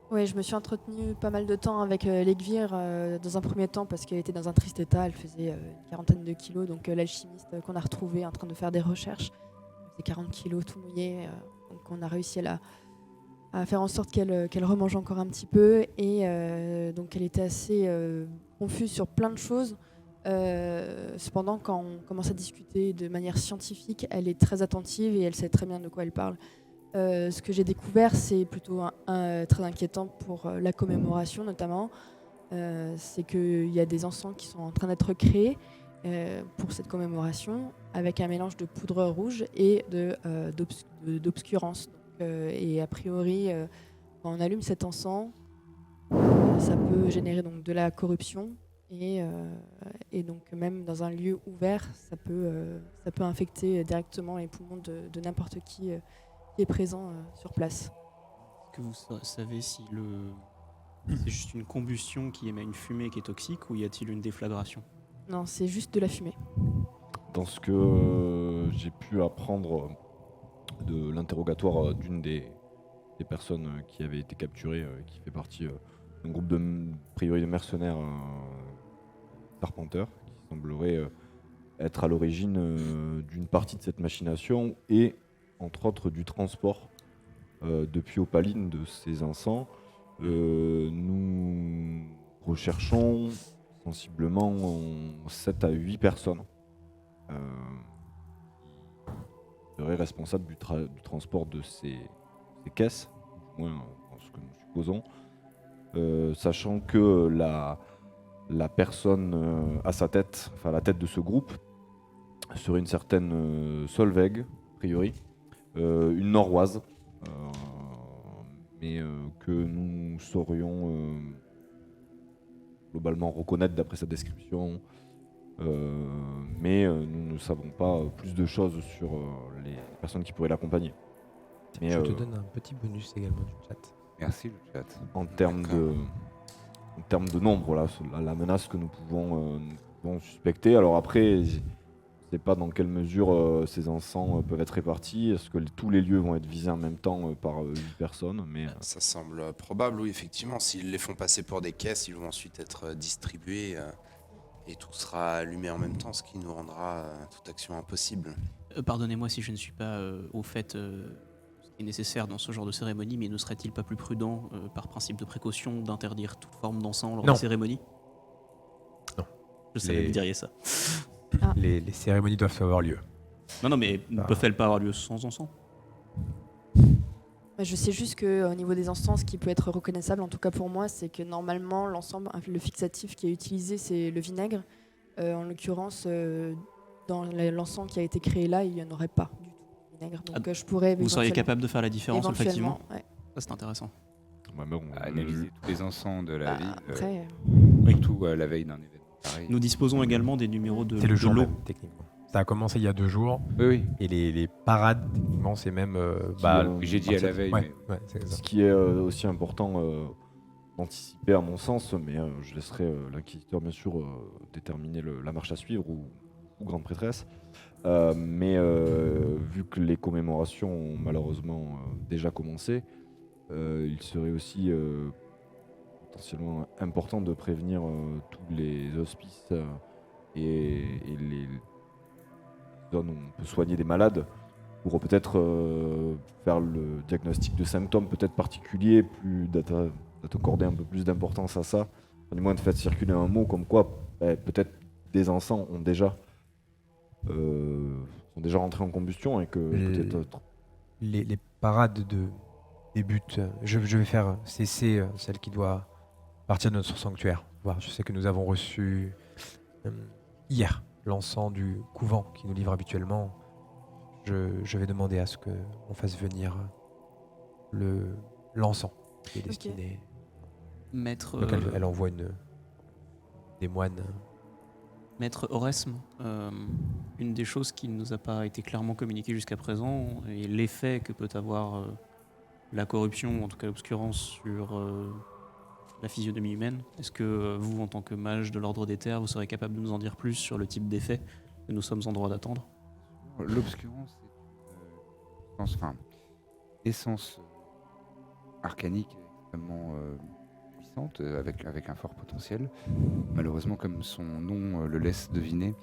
Oui, je me suis entretenue pas mal de temps avec l'Aiguevire dans un premier temps parce qu'elle était dans un triste état. Elle faisait une quarantaine de kilos. Donc l'alchimiste qu'on a retrouvé en train de faire des recherches, elle faisait 40 kilos tout mouillé. Donc on a réussi à faire en sorte qu'elle remange encore un petit peu. Et donc elle était assez confuse sur plein de choses. Cependant, quand on commence à discuter de manière scientifique, elle est très attentive et elle sait très bien de quoi elle parle. Ce que j'ai découvert, c'est plutôt très inquiétant pour la commémoration notamment. C'est qu'il y a des encens qui sont en train d'être créés pour cette commémoration avec un mélange de poudre rouge et d'obscurance. Et a priori, quand on allume cet encens, ça peut générer donc de la corruption. Et donc même dans un lieu ouvert, ça peut infecter directement les poumons de n'importe qui est présent sur place. Est-ce que vous savez si c'est juste une combustion qui émet une fumée qui est toxique ou y a-t-il une déflagration? Non, c'est juste de la fumée. Dans ce que j'ai pu apprendre de l'interrogatoire d'une des personnes qui avaient été capturées, qui fait partie d'un groupe de priori de mercenaires d'arpenteurs, qui semblerait être à l'origine d'une partie de cette machination et entre autres du transport depuis Opaline de ces encens. Nous recherchons sensiblement 7 à 8 personnes qui seraient responsables du transport de ces caisses, du moins dans ce que nous supposons, sachant que la personne à sa tête, enfin la tête de ce groupe, serait une certaine Solveig, a priori, une Norroise, mais que nous saurions globalement reconnaître d'après sa description, mais nous ne savons pas plus de choses sur les personnes qui pourraient l'accompagner. Mais, Je te donne un petit bonus également du chat. Merci le chat. en termes de nombre, là, la menace que nous pouvons suspecter. Alors après, je ne sais pas dans quelle mesure ces encens peuvent être répartis. Est-ce que tous les lieux vont être visés en même temps par 8 personnes, mais Ça semble probable, oui, effectivement. S'ils les font passer pour des caisses, ils vont ensuite être distribués et tout sera allumé en même temps, ce qui nous rendra toute action impossible. Pardonnez-moi si je ne suis pas au fait ce qui est nécessaire dans ce genre de cérémonie, mais ne serait-il pas plus prudent, par principe de précaution, d'interdire toute forme d'encens lors Non. des cérémonies? Non. Je savais que Les- vous diriez ça. Les cérémonies doivent avoir lieu. Non, mais ne Ah. peuvent-elles pas avoir lieu sans encens? Je sais juste qu'au niveau des encens, ce qui peut être reconnaissable, en tout cas pour moi, c'est que normalement, l'ensemble, le fixatif qui est utilisé, c'est le vinaigre. En l'occurrence, dans l'encens qui a été créé là, il n'y en aurait pas du tout de vinaigre. Donc je pourrais Vous seriez éventuellement- capable de faire la différence, effectivement? éventuellement, ouais. Ça, c'est intéressant. ouais, mais bon, Analyser tous les encens de la Bah, ville, après, surtout la veille d'un événement pareil. Nous disposons également des numéros de, C'est le de jour l'eau. même, techniquement. Ça a commencé il y a 2 jours. Oui, Et les parades, techniquement, c'est même. oui. J'ai dit à la veille, Ouais, mais ouais, c'est ça. ce qui est aussi important d'anticiper à mon sens, mais je laisserai l'inquisiteur bien sûr déterminer la marche à suivre ou grande prêtresse. Mais vu que les commémorations ont malheureusement déjà commencé, il serait aussi potentiellement important de prévenir tous les hospices et les zones où on peut soigner des malades pour peut-être faire le diagnostic de symptômes peut-être particuliers, d'accorder un peu plus d'importance à ça. Enfin, du moins de faire circuler un mot comme quoi peut-être des encens ont déjà sont déjà rentrés en combustion et que peut-être Les parades débutent. Je vais faire cesser celle qui doit partir de notre sanctuaire. Voilà, je sais que nous avons reçu hier l'encens du couvent qui nous livre habituellement. Je vais demander à ce qu'on fasse venir l'encens qui est Ok. destiné. Maître, Donc elle envoie des moines. Maître Oresme, une des choses qui ne nous a pas été clairement communiquée jusqu'à présent est l'effet que peut avoir la corruption, ou en tout cas l'obscurance, sur la physionomie humaine. Est-ce que vous, en tant que mage de l'ordre des terres, vous serez capable de nous en dire plus sur le type d'effet que nous sommes en droit d'attendre? l'obscurance est une essence arcanique extrêmement puissante, avec un fort potentiel. Malheureusement, comme son nom le laisse deviner,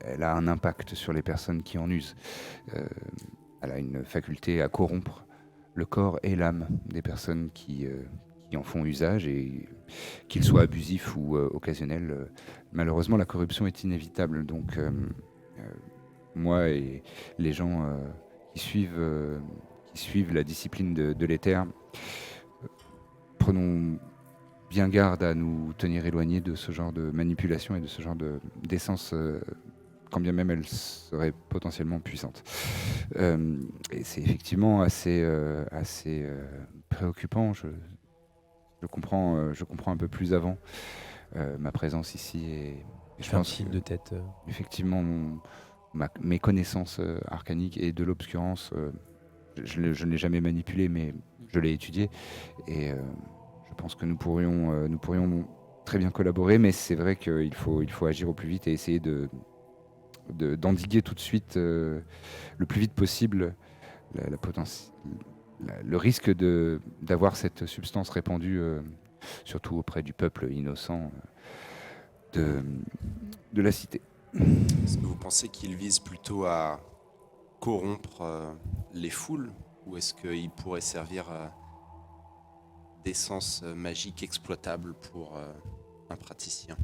elle a un impact sur les personnes qui en usent. Elle a une faculté à corrompre le corps et l'âme des personnes qui en font usage, et qu'ils soient abusifs ou occasionnels. Malheureusement, la corruption est inévitable. Donc, moi et les gens qui suivent la discipline de l'éther, prenons bien garde à nous tenir éloignés de ce genre de manipulation et de ce genre d'essence, quand bien même elle serait potentiellement puissante. Et c'est effectivement assez préoccupant. Je comprends un peu plus avant ma présence ici, et Je je fais un pense signe que, de tête. effectivement, mes connaissances arcaniques et de l'obscurance, je ne l'ai jamais manipulé, mais je l'ai étudié, et je pense que nous pourrions très bien collaborer, mais c'est vrai qu'il faut agir au plus vite et essayer d'endiguer tout de suite, le plus vite possible, le risque d'avoir cette substance répandue, surtout auprès du peuple innocent de la cité. Est-ce que vous pensez qu'il vise plutôt à corrompre les foules ou est-ce qu'il pourrait servir d'essence magique exploitable pour un praticien?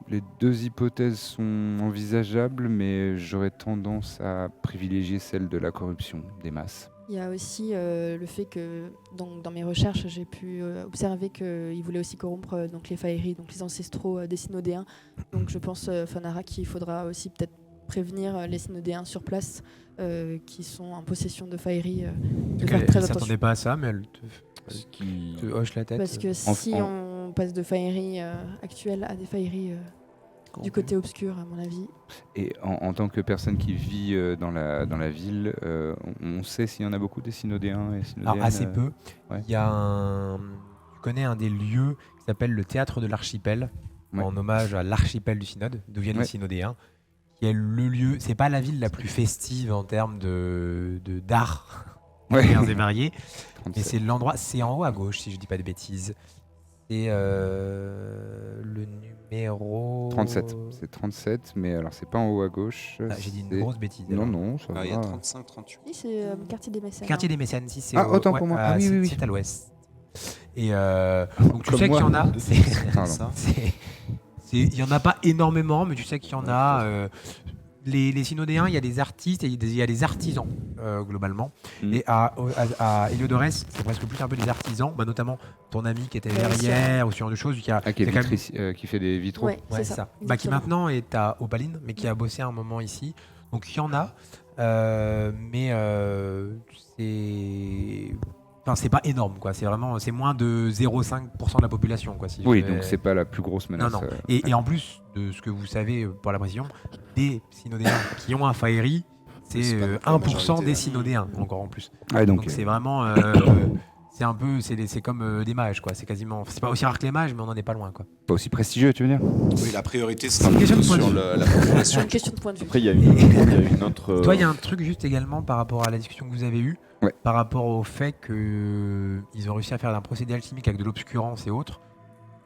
Les deux hypothèses sont envisageables, mais j'aurais tendance à privilégier celle de la corruption des masses. Il y a aussi le fait que dans mes recherches, j'ai pu observer qu'ils voulaient aussi corrompre donc les Faerie, donc les ancestraux des Synodéens. Donc je pense, Fanara, qu'il faudra aussi peut-être prévenir les Synodéens sur place qui sont en possession de Faerie de faire Elle très ne attention. s'attendait pas à ça, mais elle Ce qui- te hoche la tête. Parce que si on passe de Faerie actuelle à des Faerie du côté obscur, à mon avis. Et en tant que personne qui vit dans la ville, on sait s'il y en a beaucoup des synodéens et synodéennes. Alors, assez peu. ouais. Il y a tu connais un des lieux qui s'appelle le Théâtre de l'Archipel, Ouais. en hommage à l'archipel du synode, d'où viennent Ouais. les synodéens, qui est le lieu. C'est pas la ville la plus festive en termes d'art Ouais. divers et variés, mais 37. c'est l'endroit. C'est en haut à gauche, si je dis pas de bêtises. C'est le numéro 37. C'est 37, mais alors c'est pas en haut à gauche. Ah, j'ai dit c'est- une grosse bêtise. Non, alors. non, ça Il y a va. 35, 38. Oui, c'est quartier des Mécènes. Quartier des Mécènes, si c'est Ah, autant pour moi. Ah oui, c'est- oui, oui. c'est à l'ouest. Et donc tu Comme sais qu'il y en moi. a. Pardon. Ça. Il y en a pas énormément, mais tu sais qu'il y en a. Les synodéens, il y a des artistes et il y a des artisans globalement. Mm. Et à Héliodorès, c'est presque plus un peu des artisans, bah, notamment ton ami qui était Ouais, verrière ou ce genre de choses. Qui, a, Ah, qui, est qui a quand même- qui fait des vitraux. Ouais, Ouais, c'est c'est ça. ça. Bah, qui exactement. maintenant est à Opaline, mais qui a bossé un moment ici. Donc il y en a, mais c'est pas énorme, quoi. C'est moins de 0,5% de la population, quoi. Si je Oui, devais- donc c'est pas la plus grosse menace. non. Et en plus de ce que vous savez, pour la précision, des synodéens qui ont un Faerie, c'est C'est pas non plus la 1% majorité, des ouais. synodéens, encore en plus. Ouais, Donc c'est vraiment. C'est un peu. C'est comme des mages, quoi. C'est quasiment. C'est pas aussi rare que les mages, mais on en est pas loin, quoi. pas aussi prestigieux, tu veux dire? Oui, la priorité, c'est une question de point de sur vue. la population. C'est une question de point de vue. Après, il y a une autre. Toi, il y a un truc juste également par rapport à la discussion que vous avez eue, Ouais. par rapport au fait qu'ils ont réussi à faire un procédé alchimique avec de l'obscurance et autres.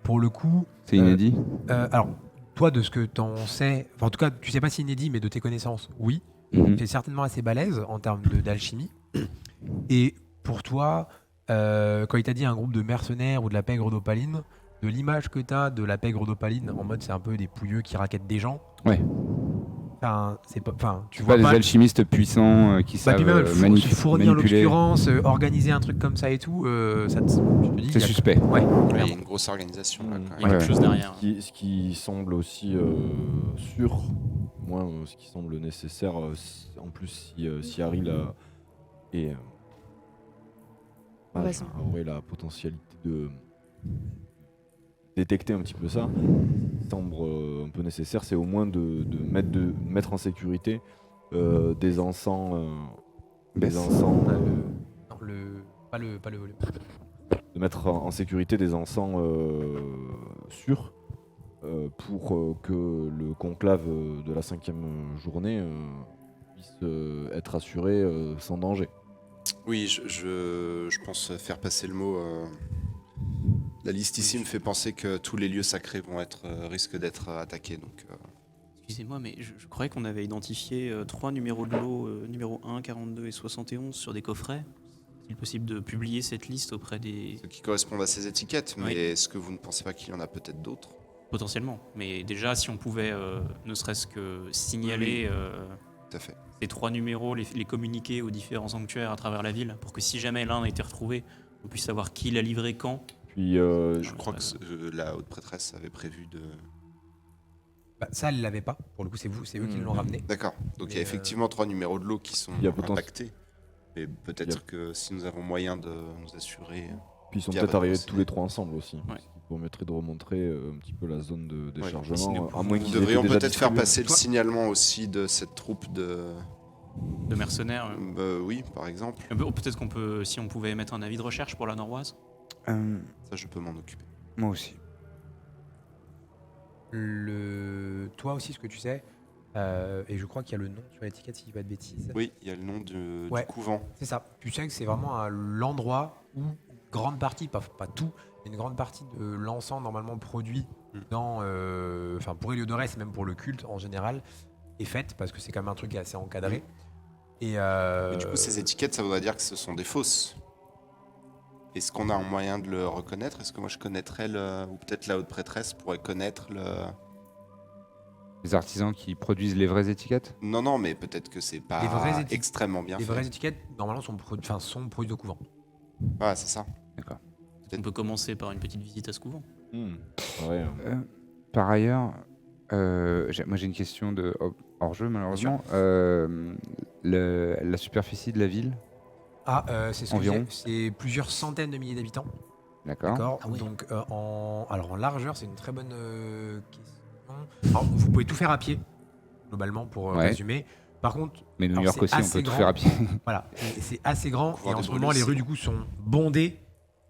Pour le coup, C'est inédit. alors, toi, de ce que t'en sais, enfin, en tout cas, tu sais pas si inédit, mais de tes connaissances, oui. Mhm. Tu es certainement assez balèze en termes d'alchimie. Et pour toi, quand il t'a dit un groupe de mercenaires ou de la pègre d'Opaline, de l'image que tu as de la pègre d'Opaline, en mode c'est un peu des pouilleux qui raquettent des gens. Ouais. Enfin, c'est pas, enfin, tu C'est vois pas des pas. alchimistes puissants qui Bah, savent puis même, fournir manipuler. l'obscurance, organiser un truc comme ça et tout, je te dis, C'est il y a- suspect. Ouais, Il y a une grosse organisation là, quand Il y a même. quelque chose derrière. Ce qui semble aussi sûr, moins ce qui semble nécessaire, en plus si Harry et Raison. aurait la potentialité de détecter un petit peu ça, ce qui semble un peu nécessaire, c'est au moins de mettre en sécurité des encens, Baisse. non, pas le volume. de mettre en sécurité des encens sûrs pour que le conclave de la 5e journée puisse être assuré sans danger. Oui, je pense faire passer le mot. La liste ici me fait penser que tous les lieux sacrés risquent d'être attaqués. Donc, Excusez-moi, mais je croyais qu'on avait identifié 3 numéros de lot, numéro 1, 42 et 71 sur des coffrets. Est-il possible de publier cette liste auprès des... ceux qui correspondent à ces étiquettes, mais Oui. est-ce que vous ne pensez pas qu'il y en a peut-être d'autres? Potentiellement. Mais déjà, si on pouvait ne serait-ce que signaler Tout à fait. ces 3 numéros, les communiquer aux différents sanctuaires à travers la ville, pour que si jamais l'un a été retrouvé, on puisse savoir qui l'a livré quand. Puis Je crois que la haute prêtresse avait prévu de. Bah, ça, elle l'avait pas. Pour le coup, c'est eux qui l'ont ramené. D'accord. Donc il y a Mais, effectivement 3 numéros de lot qui sont Il y a potentiel- impactés. Et peut-être que si nous avons moyen de nous assurer. ils sont via peut-être votre arrivés conseiller. tous les 3 ensemble aussi. Ouais. Ce qui permettrait de remontrer un petit peu la zone de Et déchargement. sinon, à moins Nous qu'ils devrions étaient déjà peut-être faire distribués. passer le Toi- signalement aussi de cette troupe de. De mercenaires. Oui, par exemple. Peut-être qu'on peut, si on pouvait émettre un avis de recherche pour la Noroise. Ça, je peux m'en occuper. Moi aussi. Toi aussi, ce que tu sais, et je crois qu'il y a le nom sur l'étiquette, si je dis pas de bêtises. Oui, il y a le nom du Ouais. couvent. C'est ça. Tu sais que c'est vraiment l'endroit où une grande partie, pas tout, mais une grande partie de l'encens normalement produit dans, pour Héliodorès et même pour le culte en général, est faite, parce que c'est quand même un truc assez encadré. Et, Mais du coup, ces étiquettes, ça voudrait dire que ce sont des fausses. Est-ce qu'on a un moyen de le reconnaître? Est-ce que moi je connaîtrais ou peut-être la haute prêtresse pourrait connaître le... Les artisans qui produisent les vraies étiquettes. Non, mais peut-être que c'est Les pas vraies étiquettes- extrêmement bien les fait. vraies étiquettes, normalement, sont produites au couvent. Ouais, c'est ça. On peut commencer par une petite visite à ce couvent. Ouais, Par ailleurs, moi j'ai une question de hors-jeu malheureusement. La superficie de la ville, C'est ce que Environ. c'est plusieurs centaines de milliers d'habitants. d'accord. D'accord. Ah ouais. Donc, en largeur, c'est une très bonne question. Alors, vous pouvez tout faire à pied, globalement, pour Ouais. résumer. Par contre, Mais New alors, York c'est aussi, on assez peut tout grand. faire à pied. voilà, c'est assez grand. Couvent Et en des ce moment, les Brûlés, rues, du coup, sont bondées.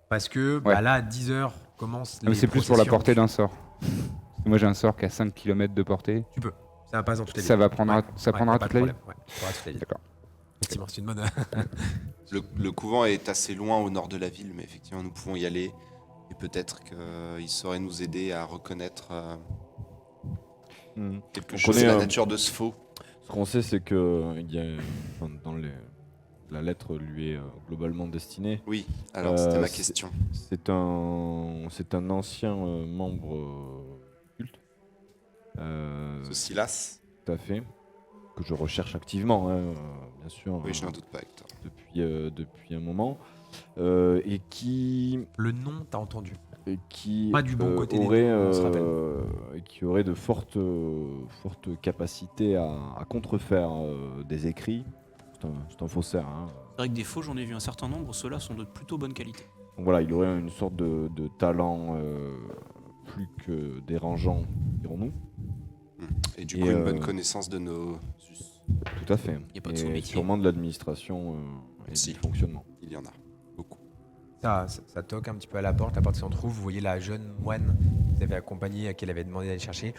Parce que Ouais. là, à 10h, commencent Non, mais les c'est plus pour la processions. portée d'un sort. Moi j'ai un sort qui a 5 km de portée. Tu peux. Ça passe dans toute la ville. Ça va prendre, ça Ouais, prendra y a pas toute de la ville. problème. Ouais, ça prendra toute la ville. D'accord. Effectivement, c'est une bonne. Le couvent est assez loin au nord de la ville, mais effectivement, nous pouvons y aller. Et peut-être qu'il saurait nous aider à reconnaître quelque On chose connaît, de la nature de ce faux. Ce qu'on sait, c'est que la lettre lui est globalement destinée. Oui, alors c'était ma c'est- question. C'est un ancien membre culte. Ce Silas? Tout à fait. Que je recherche activement, hein, bien sûr. Oui, je n'en doute pas, Hector. Depuis un moment. Et qui Le nom, t'as entendu. Pas Pas du bon côté des aurait, noms, on se qui aurait de fortes capacités à contrefaire des écrits. C'est un faussaire. Hein. C'est vrai que des faux, j'en ai vu un certain nombre. Ceux-là sont de plutôt bonne qualité. Donc voilà, il aurait une sorte de talent plus que dérangeant, dirons-nous. Et du Et, coup, une bonne connaissance de nos us. Tout à fait. Y a pas de Et sous-métier. sûrement de l'administration et Si. du fonctionnement. Il y en a beaucoup. Ça toque un petit peu à la porte. La porte s'en trouve. Vous voyez la jeune moine que vous avez accompagnée, à qui elle avait demandé d'aller chercher,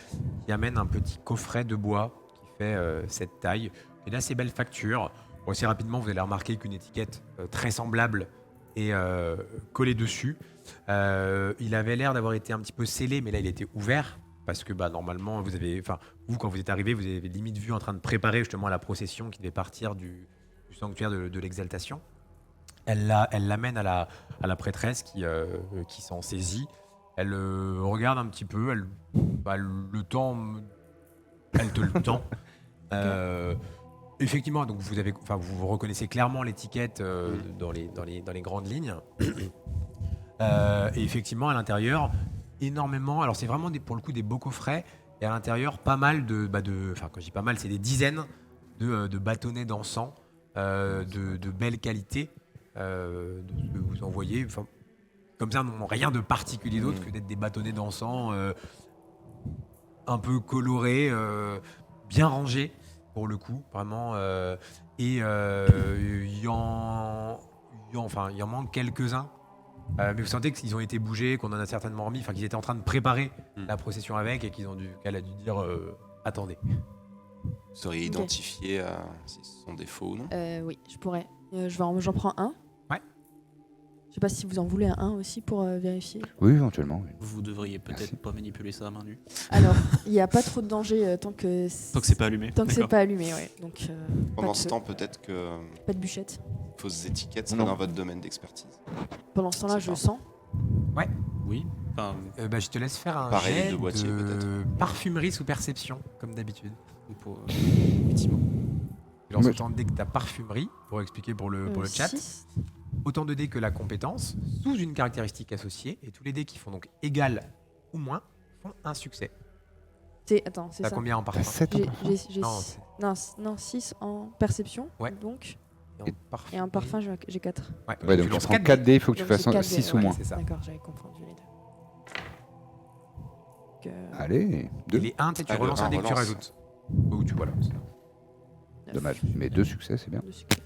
qui amène un petit coffret de bois qui fait cette taille. Et d'assez belle facture. Bon, assez rapidement, vous allez remarquer qu'une étiquette très semblable est collée dessus. Il avait l'air d'avoir été un petit peu scellé, mais là, il était ouvert. Parce que normalement, vous, quand vous êtes arrivé, vous avez limite vu en train de préparer justement la procession qui devait partir du sanctuaire de l'exaltation. Elle l'amène à la prêtresse qui s'en saisit. Elle regarde un petit peu, le temps, elle te le tend. Effectivement, donc vous reconnaissez clairement l'étiquette dans les grandes lignes. Et effectivement, à l'intérieur, énormément. Alors c'est vraiment pour le coup des beaux coffrets. Et à l'intérieur, pas mal quand je dis pas mal, c'est des dizaines de bâtonnets d'encens de belle qualité. De ce que vous envoyez. Comme ça, non, rien de particulier d'autre que d'être des bâtonnets d'encens un peu colorés, bien rangés pour le coup, vraiment. Et il en manque quelques-uns. Mais vous sentez qu'ils ont été bougés, qu'on en a certainement remis, qu'ils étaient en train de préparer la procession avec et qu'elle a dû dire attendez. Vous sauriez identifier si ce sont des faux ou non? Oui, je pourrais. J'en prends un. Ouais. Je sais pas si vous en voulez un aussi pour vérifier. Oui, éventuellement. Oui. Vous devriez Merci. peut-être pas manipuler ça à main nue. Alors, il n'y a pas trop de danger tant que Tant que c'est pas allumé. tant que c'est D'accord. pas allumé, ouais. Donc Pendant pas de ce feu, temps, peut-être que pas de bûchette. fausses étiquettes sont Non. dans votre domaine d'expertise. Pendant ce temps-là, C'est je pas. sens. Oui. Enfin, Je te laisse faire un Pareil, jet de boîtier, peut-être. parfumerie sous perception, comme d'habitude. effectivement. Je lance Mais- autant de dés que ta parfumerie, pour expliquer pour le chat. 6. Autant de dés que la compétence, sous une caractéristique associée, et tous les dés qui font donc égal ou moins font un succès. Attends, c'est T'as ça. combien en T'as parfum 7 ans. J'ai Non, six- non, 6 en perception. Ouais. Donc, Et en parfumerie. et en parfum, j'ai 4. Ouais, Ouais, donc tu tu lances prends 4 4 dés. dés, il faut que tu Donc, j'ai fasses 4 6 dés, ou ouais. moins. C'est ça. D'accord, j'avais confondu les deux. Donc, Allez, Et 2. les 1, tu Ah, le relances un un dès que tu relance. rajoutes. Ou tu voilà. c'est ça. 9. Dommage. Mais 2 succès, c'est bien. De succès.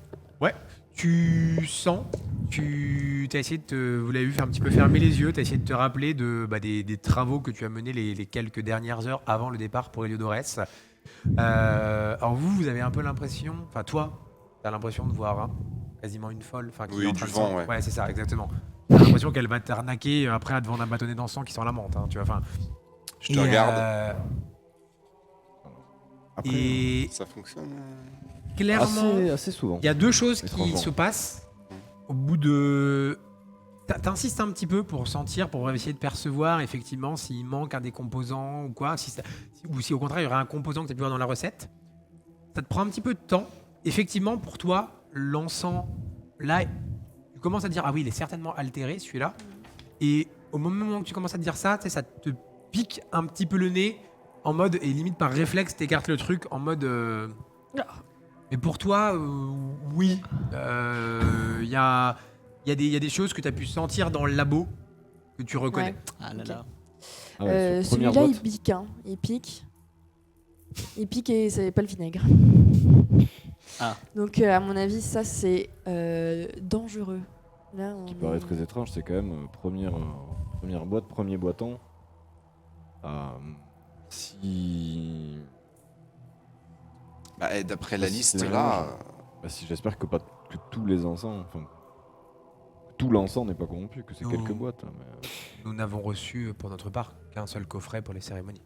Tu sens, tu as essayé vous l'avez vu faire un petit peu fermer les yeux, tu as essayé de te rappeler des travaux que tu as menés les quelques dernières heures avant le départ pour Héliodorès. Alors vous avez un peu l'impression, enfin toi, tu as l'impression de voir quasiment une folle. Qui Oui, est en du train de vent, s'en- ouais. Ouais, c'est ça, exactement. Tu as l'impression qu'elle va t'arnaquer après à te vendre un bâtonnet d'encens qui sent la menthe. Tu vois, enfin. Je te regarde. Après, Et Ça fonctionne? clairement, Assez souvent. il y a deux choses qui Étrangement. se passent au bout de. T'insistes un petit peu pour sentir, pour essayer de percevoir effectivement s'il manque un des composants ou quoi, ou si au contraire il y aurait un composant que tu as pu voir dans la recette. Ça te prend un petit peu de temps. Effectivement, pour toi, l'encens, là, tu commences à dire ah oui, il est certainement altéré celui-là. Et au moment où tu commences à te dire ça, tu sais, ça te pique un petit peu le nez en mode, et limite par réflexe, t'écartes le truc en mode. Mais pour toi, oui, il y a des choses que tu as pu sentir dans le labo que tu reconnais. Ouais. Ah là là. Ah ouais, sur première Celui-là, boîte. il pique. Hein. Il pique et c'est pas le vinaigre. Ah. Donc, à mon avis, ça, c'est dangereux. Là, Qui on paraît est- très étrange, c'est quand même première boîte, premier boiton. Si. Bah, d'après la C'est liste vraiment- là, Si j'espère que tous les encens, enfin, tout l'encens n'est pas corrompu, que c'est Non. quelques boîtes. Hein, mais, Nous n'avons reçu pour notre part qu'un seul coffret pour les cérémonies.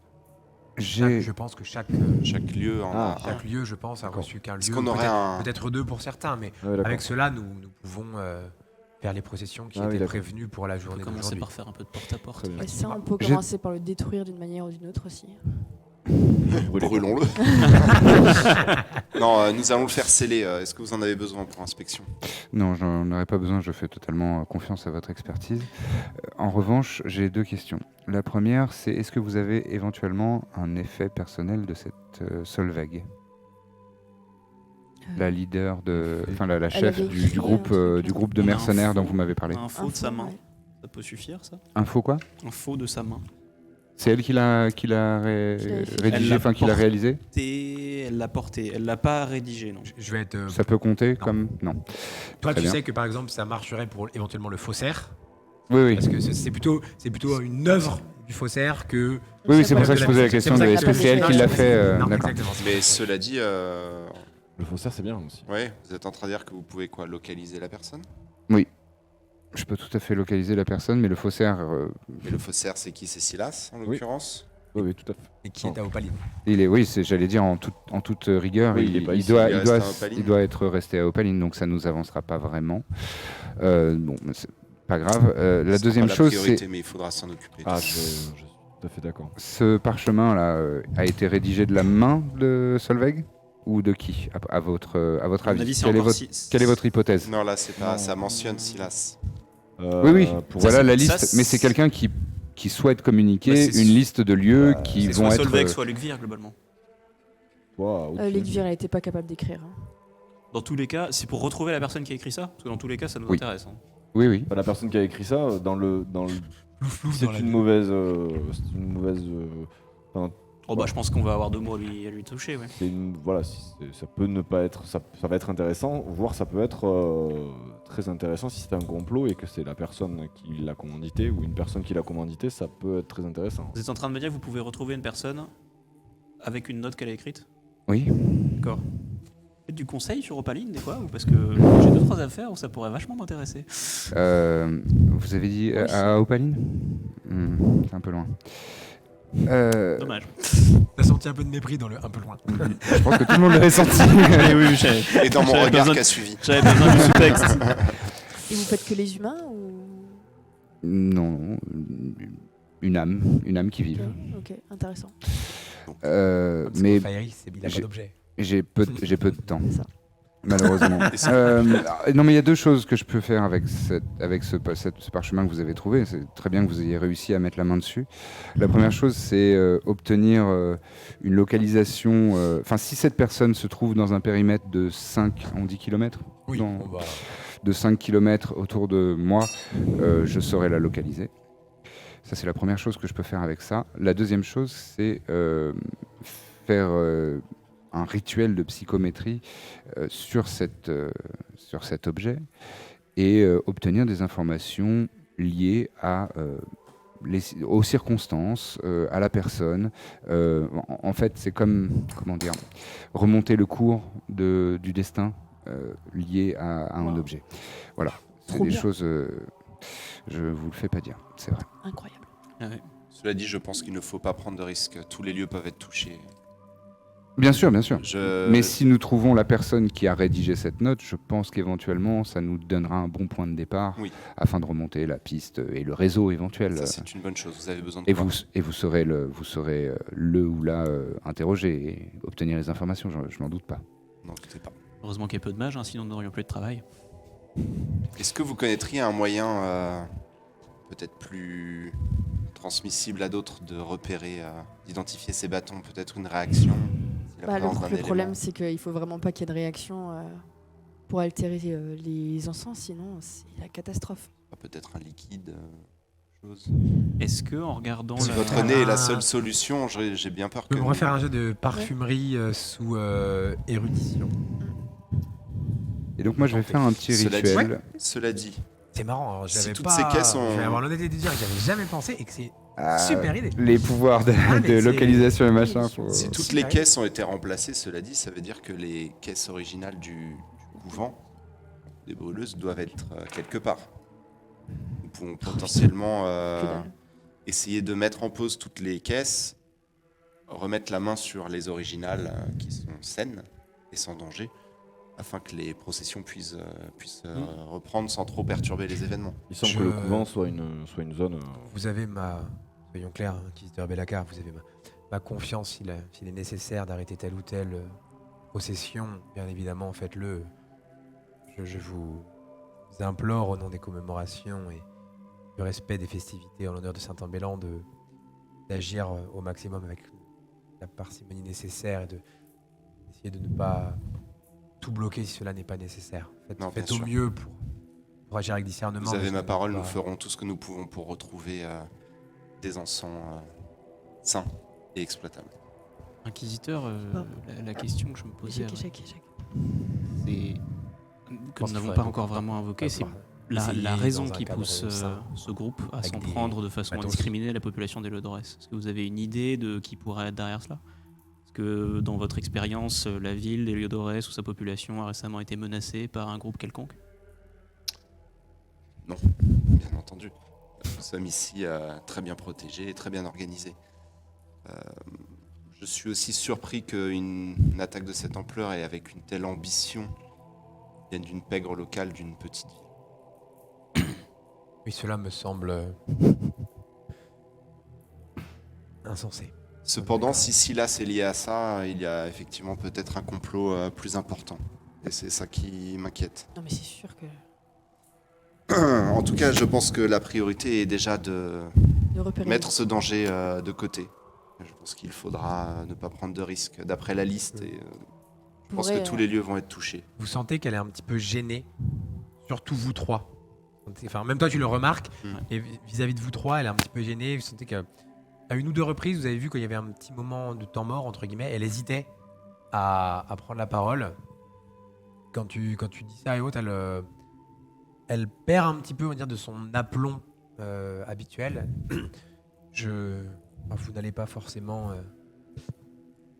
J'ai Je pense que chaque lieu en a. chaque lieu, je pense, a D'accord. reçu qu'un Est-ce lieu. qu'on aurait un. Peut-être deux pour certains, mais ouais, d'accord. avec cela, nous pouvons faire les processions qui Ah oui, étaient d'accord. prévenues pour la On peut journée commencer d'aujourd'hui. par faire un peu de porte-à-porte. Très bien. Et ça, on peut J'ai- commencer par le détruire d'une manière ou d'une autre aussi. Brûlons-le. Non, nous allons le faire sceller. Est-ce que vous en avez besoin pour inspection? Non, j'en aurais pas besoin, je fais totalement confiance à votre expertise. En revanche, j'ai deux questions. La première, c'est est-ce que vous avez éventuellement un effet personnel de cette Solveig, la leader la chef avait du écrit groupe un truc, du groupe de On a un mercenaires faux. dont vous m'avez parlé. Un faux de sa main. Ouais. Ça peut suffire, ça? Un faux quoi? Un faux de sa main. C'est elle qui l'a rédigé, enfin qui l'a réalisé? Et elle l'a porté. Elle l'a pas rédigé, non. Je vais être. Ça peut compter comme non. Toi, très tu bien. sais que par exemple, ça marcherait pour éventuellement le faussaire, Oui, oui. parce que c'est plutôt une œuvre du faussaire que. Oui, oui, c'est pour pas ça que je posais la question de C'est pour est-ce ça que c'est elle qui l'a fait Non, d'accord. exactement. Mais cela dit, Le faussaire, c'est bien aussi. ouais, vous êtes en train de dire que vous pouvez quoi, localiser la personne? Je peux tout à fait localiser la personne, mais le faussaire, Et le faussaire, c'est qui? C'est Silas, en Oui. l'occurrence? Oui, oui, tout à fait. Et qui est à Opaline. j'allais dire en toute rigueur, Oui, il est pas ici, doit, il il, reste doit, à Opaline. il doit être resté à Opaline, donc ça nous avancera pas vraiment. Bon, mais c'est pas grave. La Ce deuxième sera pas chose, priorité, c'est mais il faudra s'en occuper. Ah, je suis tout à fait d'accord. ce parchemin-là a été rédigé de la main de Solveig ou de qui, à votre À mon avis? avis, c'est Quelle est encore votre, quelle est votre hypothèse? Non, là, c'est pas. Non. Ça mentionne Silas. Oui, oui. Pour Voilà ça, la ça, liste, c'est- mais c'est quelqu'un qui souhaite communiquer Bah, c'est- une liste de lieux Bah, qui C'est vont soit être. Solveig, soit Lucvire, globalement. L'Edvire, elle n'était pas capable d'écrire. Hein. Dans tous les cas, c'est pour retrouver la personne qui a écrit ça. Parce que dans tous les cas, ça nous Oui. intéresse. Hein. Oui, oui. La personne qui a écrit ça, c'est une mauvaise. Oh bah, je pense qu'on va avoir 2 mots à lui toucher, ouais. Ça peut ne pas être, ça va être intéressant, voire ça peut être très intéressant si c'est un complot et que c'est la personne qui l'a commandité ou une personne qui l'a commandité, ça peut être très intéressant. Vous êtes en train de me dire que vous pouvez retrouver une personne avec une note qu'elle a écrite? Oui. D'accord. Faites du conseil sur Opaline des fois ou parce que j'ai 2-3 affaires où ça pourrait vachement m'intéresser. Vous avez dit à Opaline? C'est un peu loin. Dommage. T'as senti un peu de mépris dans le un peu loin. Je pense que tout le monde l'avait senti. oui, Et dans mon J'avais regard besoin qui a suivi. j'avais besoin du sous-texte. Et vous faites que les humains ou... Non, une âme qui vive. Ok, intéressant. Mais Fairy, c'est il a pas j'ai- d'objet. j'ai peu de temps, C'est ça. malheureusement. Et c'est- Non, mais il y a deux choses que je peux faire avec ce parchemin que vous avez trouvé. C'est très bien que vous ayez réussi à mettre la main dessus. La première chose, c'est obtenir une localisation. Enfin, si cette personne se trouve dans un périmètre de 5, on dit kilomètres, Oui, Non. on va. de 5 km autour de moi, je saurais la localiser. Ça, c'est la première chose que je peux faire avec ça. La deuxième chose, c'est faire un rituel de psychométrie sur cet objet et obtenir des informations liées aux circonstances, à la personne. En fait, c'est comme, comment dire, remonter le cours du destin lié à un Wow. objet. Voilà, c'est Trop des bien. choses, je vous le fais pas dire, c'est vrai. Incroyable. Ah ouais. Cela dit, je pense qu'il ne faut pas prendre de risques. Tous les lieux peuvent être touchés. Bien sûr, bien sûr. Je- Mais si nous trouvons la personne qui a rédigé cette note, je pense qu'éventuellement, ça nous donnera un bon point de départ Oui. afin de remonter la piste et le réseau éventuel. Ça, c'est une bonne chose. Vous avez besoin de Et quoi vous serez le ou la interroger et obtenir les informations, je n'en doute pas. N'en doutez pas. Heureusement qu'il y a peu de mages, hein, sinon nous n'aurions plus de travail. Est-ce que vous connaîtriez un moyen peut-être plus transmissible à d'autres de repérer, d'identifier ces bâtons, peut-être une réaction si la Bah, présence d'un le problème, élément- c'est qu'il faut vraiment pas qu'il y ait de réaction pour altérer les encens, sinon c'est la catastrophe. peut-être un liquide, chose. Est-ce que en regardant Si la- votre nez est la seule solution, j'ai bien peur Je que. peux me refaire un jeu de parfumerie sous érudition. Et donc moi je vais faire un petit Cela dit- rituel. Cela dit, C'est marrant, hein, Si j'avais toutes pas. ces caisses ont- Je vais avoir l'honnêteté de dire que j'avais jamais pensé et que c'est Ah, super idée. les pouvoirs de, Ah, mais de c'est- localisation et machin. Si faut- si toutes super les caisses ont été remplacées, cela dit, ça veut dire que les caisses originales du couvent des brûleuses doivent être quelque part. Nous pouvons potentiellement Que dalle. essayer de mettre en pause toutes les caisses, remettre la main sur les originales qui sont saines et sans danger, afin que les processions puissent reprendre sans trop perturber les événements. Il semble Je- que le couvent soit une zone. Vous avez soyons clairs, inquisiteur Bellacar, vous avez ma confiance s'il est nécessaire d'arrêter telle ou telle procession. Bien évidemment, faites-le. Je vous implore au nom des commémorations et du respect des festivités en l'honneur de Saint-Ambellan d'agir au maximum avec la parcimonie nécessaire et d'essayer de ne pas tout bloquer si cela n'est pas nécessaire. Non, Faites bien au sûr. mieux pour agir avec discernement. Vous avez mais ma ce n'est parole, pas- nous ferons tout ce que nous pouvons pour retrouver des encens sains et exploitables. Inquisiteur, Bon. la question que je me posais, Échec. c'est que pense nous qu'il n'avons faudrait pas beaucoup encore vraiment invoqué, c'est essayer la raison dans un qui cadre pousse sain, ce groupe à avec s'en des prendre de façon matos. indiscriminée à la population d'Heliodores. Est-ce que vous avez une idée de qui pourrait être derrière cela? Est-ce que dans votre expérience, la ville d'Heliodores ou sa population a récemment été menacée par un groupe quelconque? Bien entendu. Nous sommes ici très bien protégés et très bien organisés. Je suis aussi surpris qu'une attaque de cette ampleur et avec une telle ambition vienne d'une pègre locale d'une petite ville. Oui, cela me semble insensé. Cependant, si Silas est lié à ça, il y a effectivement peut-être un complot plus important. Et c'est ça qui m'inquiète. Non mais c'est sûr que En tout cas, je pense que la priorité est déjà de de repérer. mettre ce danger de côté. Je pense qu'il faudra ne pas prendre de risques. D'après la liste, et, je pense que tous les lieux vont être touchés. Vous sentez qu'elle est un petit peu gênée, surtout vous trois. Enfin, même toi, tu le remarques. Mm. Et vis-à-vis de vous trois, elle est un petit peu gênée. Vous sentez qu'à une ou deux reprises, vous avez vu qu'il y avait un petit moment de temps mort, entre guillemets. Elle hésitait à prendre la parole. Quand tu dis ça et autres, elle perd un petit peu, on va dire, de son aplomb habituel. Vous n'allez pas forcément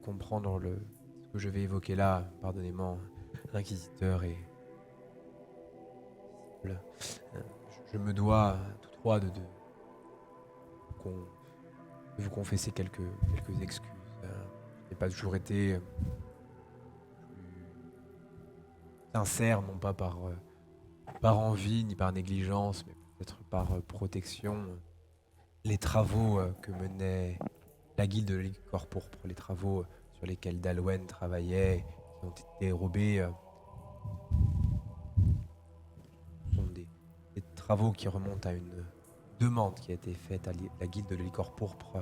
comprendre ce que je vais évoquer là. Pardonnez-moi, l'inquisiteur et je me dois à tous trois de vous confesser quelques excuses. Je n'ai pas toujours été sincère, non pas par envie ni par négligence, mais peut-être par protection. Les travaux que menait la guilde de l'Icorps pourpre, les travaux sur lesquels Dalwen travaillait, qui ont été dérobés, sont des travaux qui remontent à une demande qui a été faite à la guilde de l'Icorps pourpre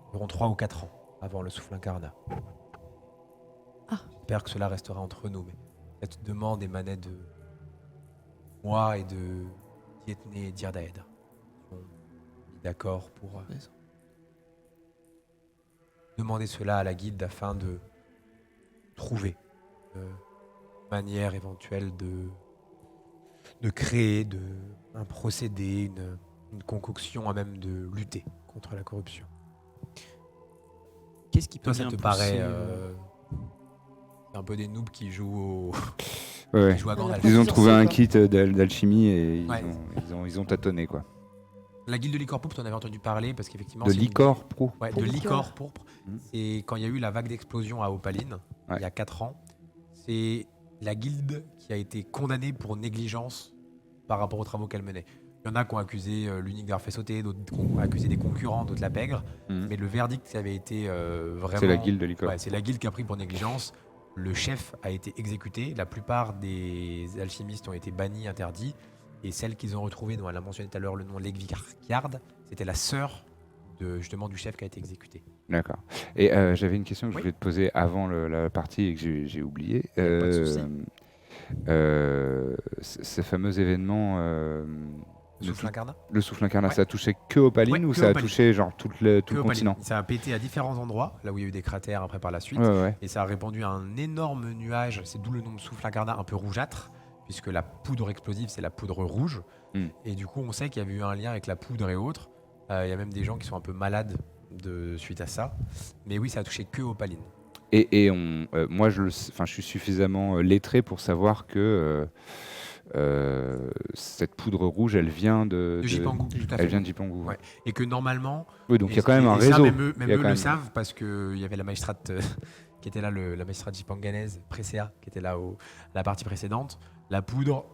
environ 3 ou 4 ans avant le souffle incarnat. Ah. J'espère que cela restera entre nous, mais cette demande émanait de moi et de Dietne et Dirdaed. Ils ont mis d'accord pour demander cela à la guilde afin de trouver une manière éventuelle de créer un procédé, une concoction à même de lutter contre la corruption. Qu'est-ce qui peut Toi, ça bien te pousser, paraît c'est un peu des noobs qui jouent Ouais. qui jouent à Gandalf. Ils ont Plusieurs trouvé un quoi. kit d'alchimie et Ouais. ils ont tâtonné quoi. La guilde de l'Icorps pourpre, tu en avais entendu parler parce qu'effectivement... De c'est une- l'Icorps pro. Ouais, de Pourpre. l'Icorps pourpre. c'est quand il y a eu la vague d'explosion à Opaline, il y a 4 ans. C'est la guilde qui a été condamnée pour négligence par rapport aux travaux qu'elle menait. Il y en a qui ont accusé l'unique d'avoir fait sauter, d'autres qui ont accusé des concurrents, d'autres la pègre. Mais le verdict, ça avait été vraiment... C'est la guilde de l'ICOP. Ouais, c'est la guilde qui a pris pour négligence. Le chef a été exécuté. La plupart des alchimistes ont été bannis, interdits. Et celle qu'ils ont retrouvée, dont elle a mentionné tout à l'heure le nom Legvikarkjard, c'était la sœur justement du chef qui a été exécuté. D'accord. Et j'avais une question que je voulais te poser avant la partie et que j'ai oublié. Pas de souci. Ce fameux événement... Souffle Incarnat. Le souffle incarnat, Ouais. ça a touché que Opaline Ouais, ou que ça a Opaline. touché genre tout le Que Opaline. continent? Ça a pété à différents endroits, là où il y a eu des cratères après par la suite. Ouais. Et ça a répandu un énorme nuage, c'est d'où le nom de souffle incarnat un peu rougeâtre, puisque la poudre explosive, c'est la poudre rouge. Et du coup, on sait qu'il y avait eu un lien avec la poudre et autres. Il y a même des gens qui sont un peu malades suite à ça. Mais oui, ça a touché que Opaline. Et moi, je suis suffisamment lettré pour savoir que cette poudre rouge, elle vient de Jipangu, tout à fait. Elle vient de Jipangu. Ouais. Et que normalement... Oui, donc il y a et quand même un et ça, réseau. Même eux Il y a quand le même- savent parce qu'il y avait la magistrate qui était là, la magistrate jipanganaise, Presea, qui était là à la partie précédente. La poudre,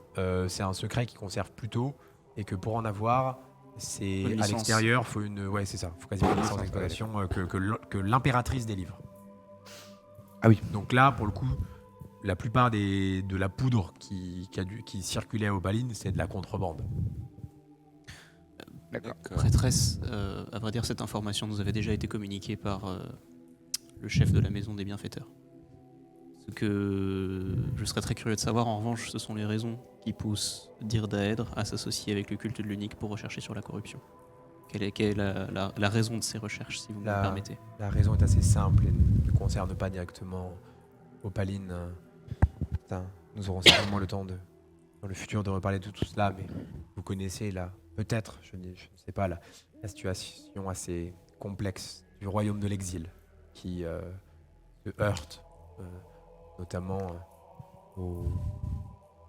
c'est un secret qu'ils conservent plutôt et que pour en avoir, c'est Une à licence. l'extérieur, faut c'est ça, faut quasiment une licence d'exploitation que l'impératrice délivre. Ah oui. Donc là, pour le coup, la plupart de la poudre qui circulait à Opaline, c'est de la contrebande. D'accord. Prêtresse, à vrai dire, cette information nous avait déjà été communiquée par le chef de la maison des bienfaiteurs. Ce que je serais très curieux de savoir, en revanche, ce sont les raisons qui poussent Dirdaèdre à s'associer avec le culte de l'unique pour rechercher sur la corruption. Quelle est la raison de ces recherches, si vous me le permettez? La raison est assez simple et ne concerne pas directement Opaline. Nous aurons certainement le temps dans le futur de reparler de tout cela, mais vous connaissez peut-être, je ne sais pas, la situation assez complexe du royaume de l'exil qui se heurte notamment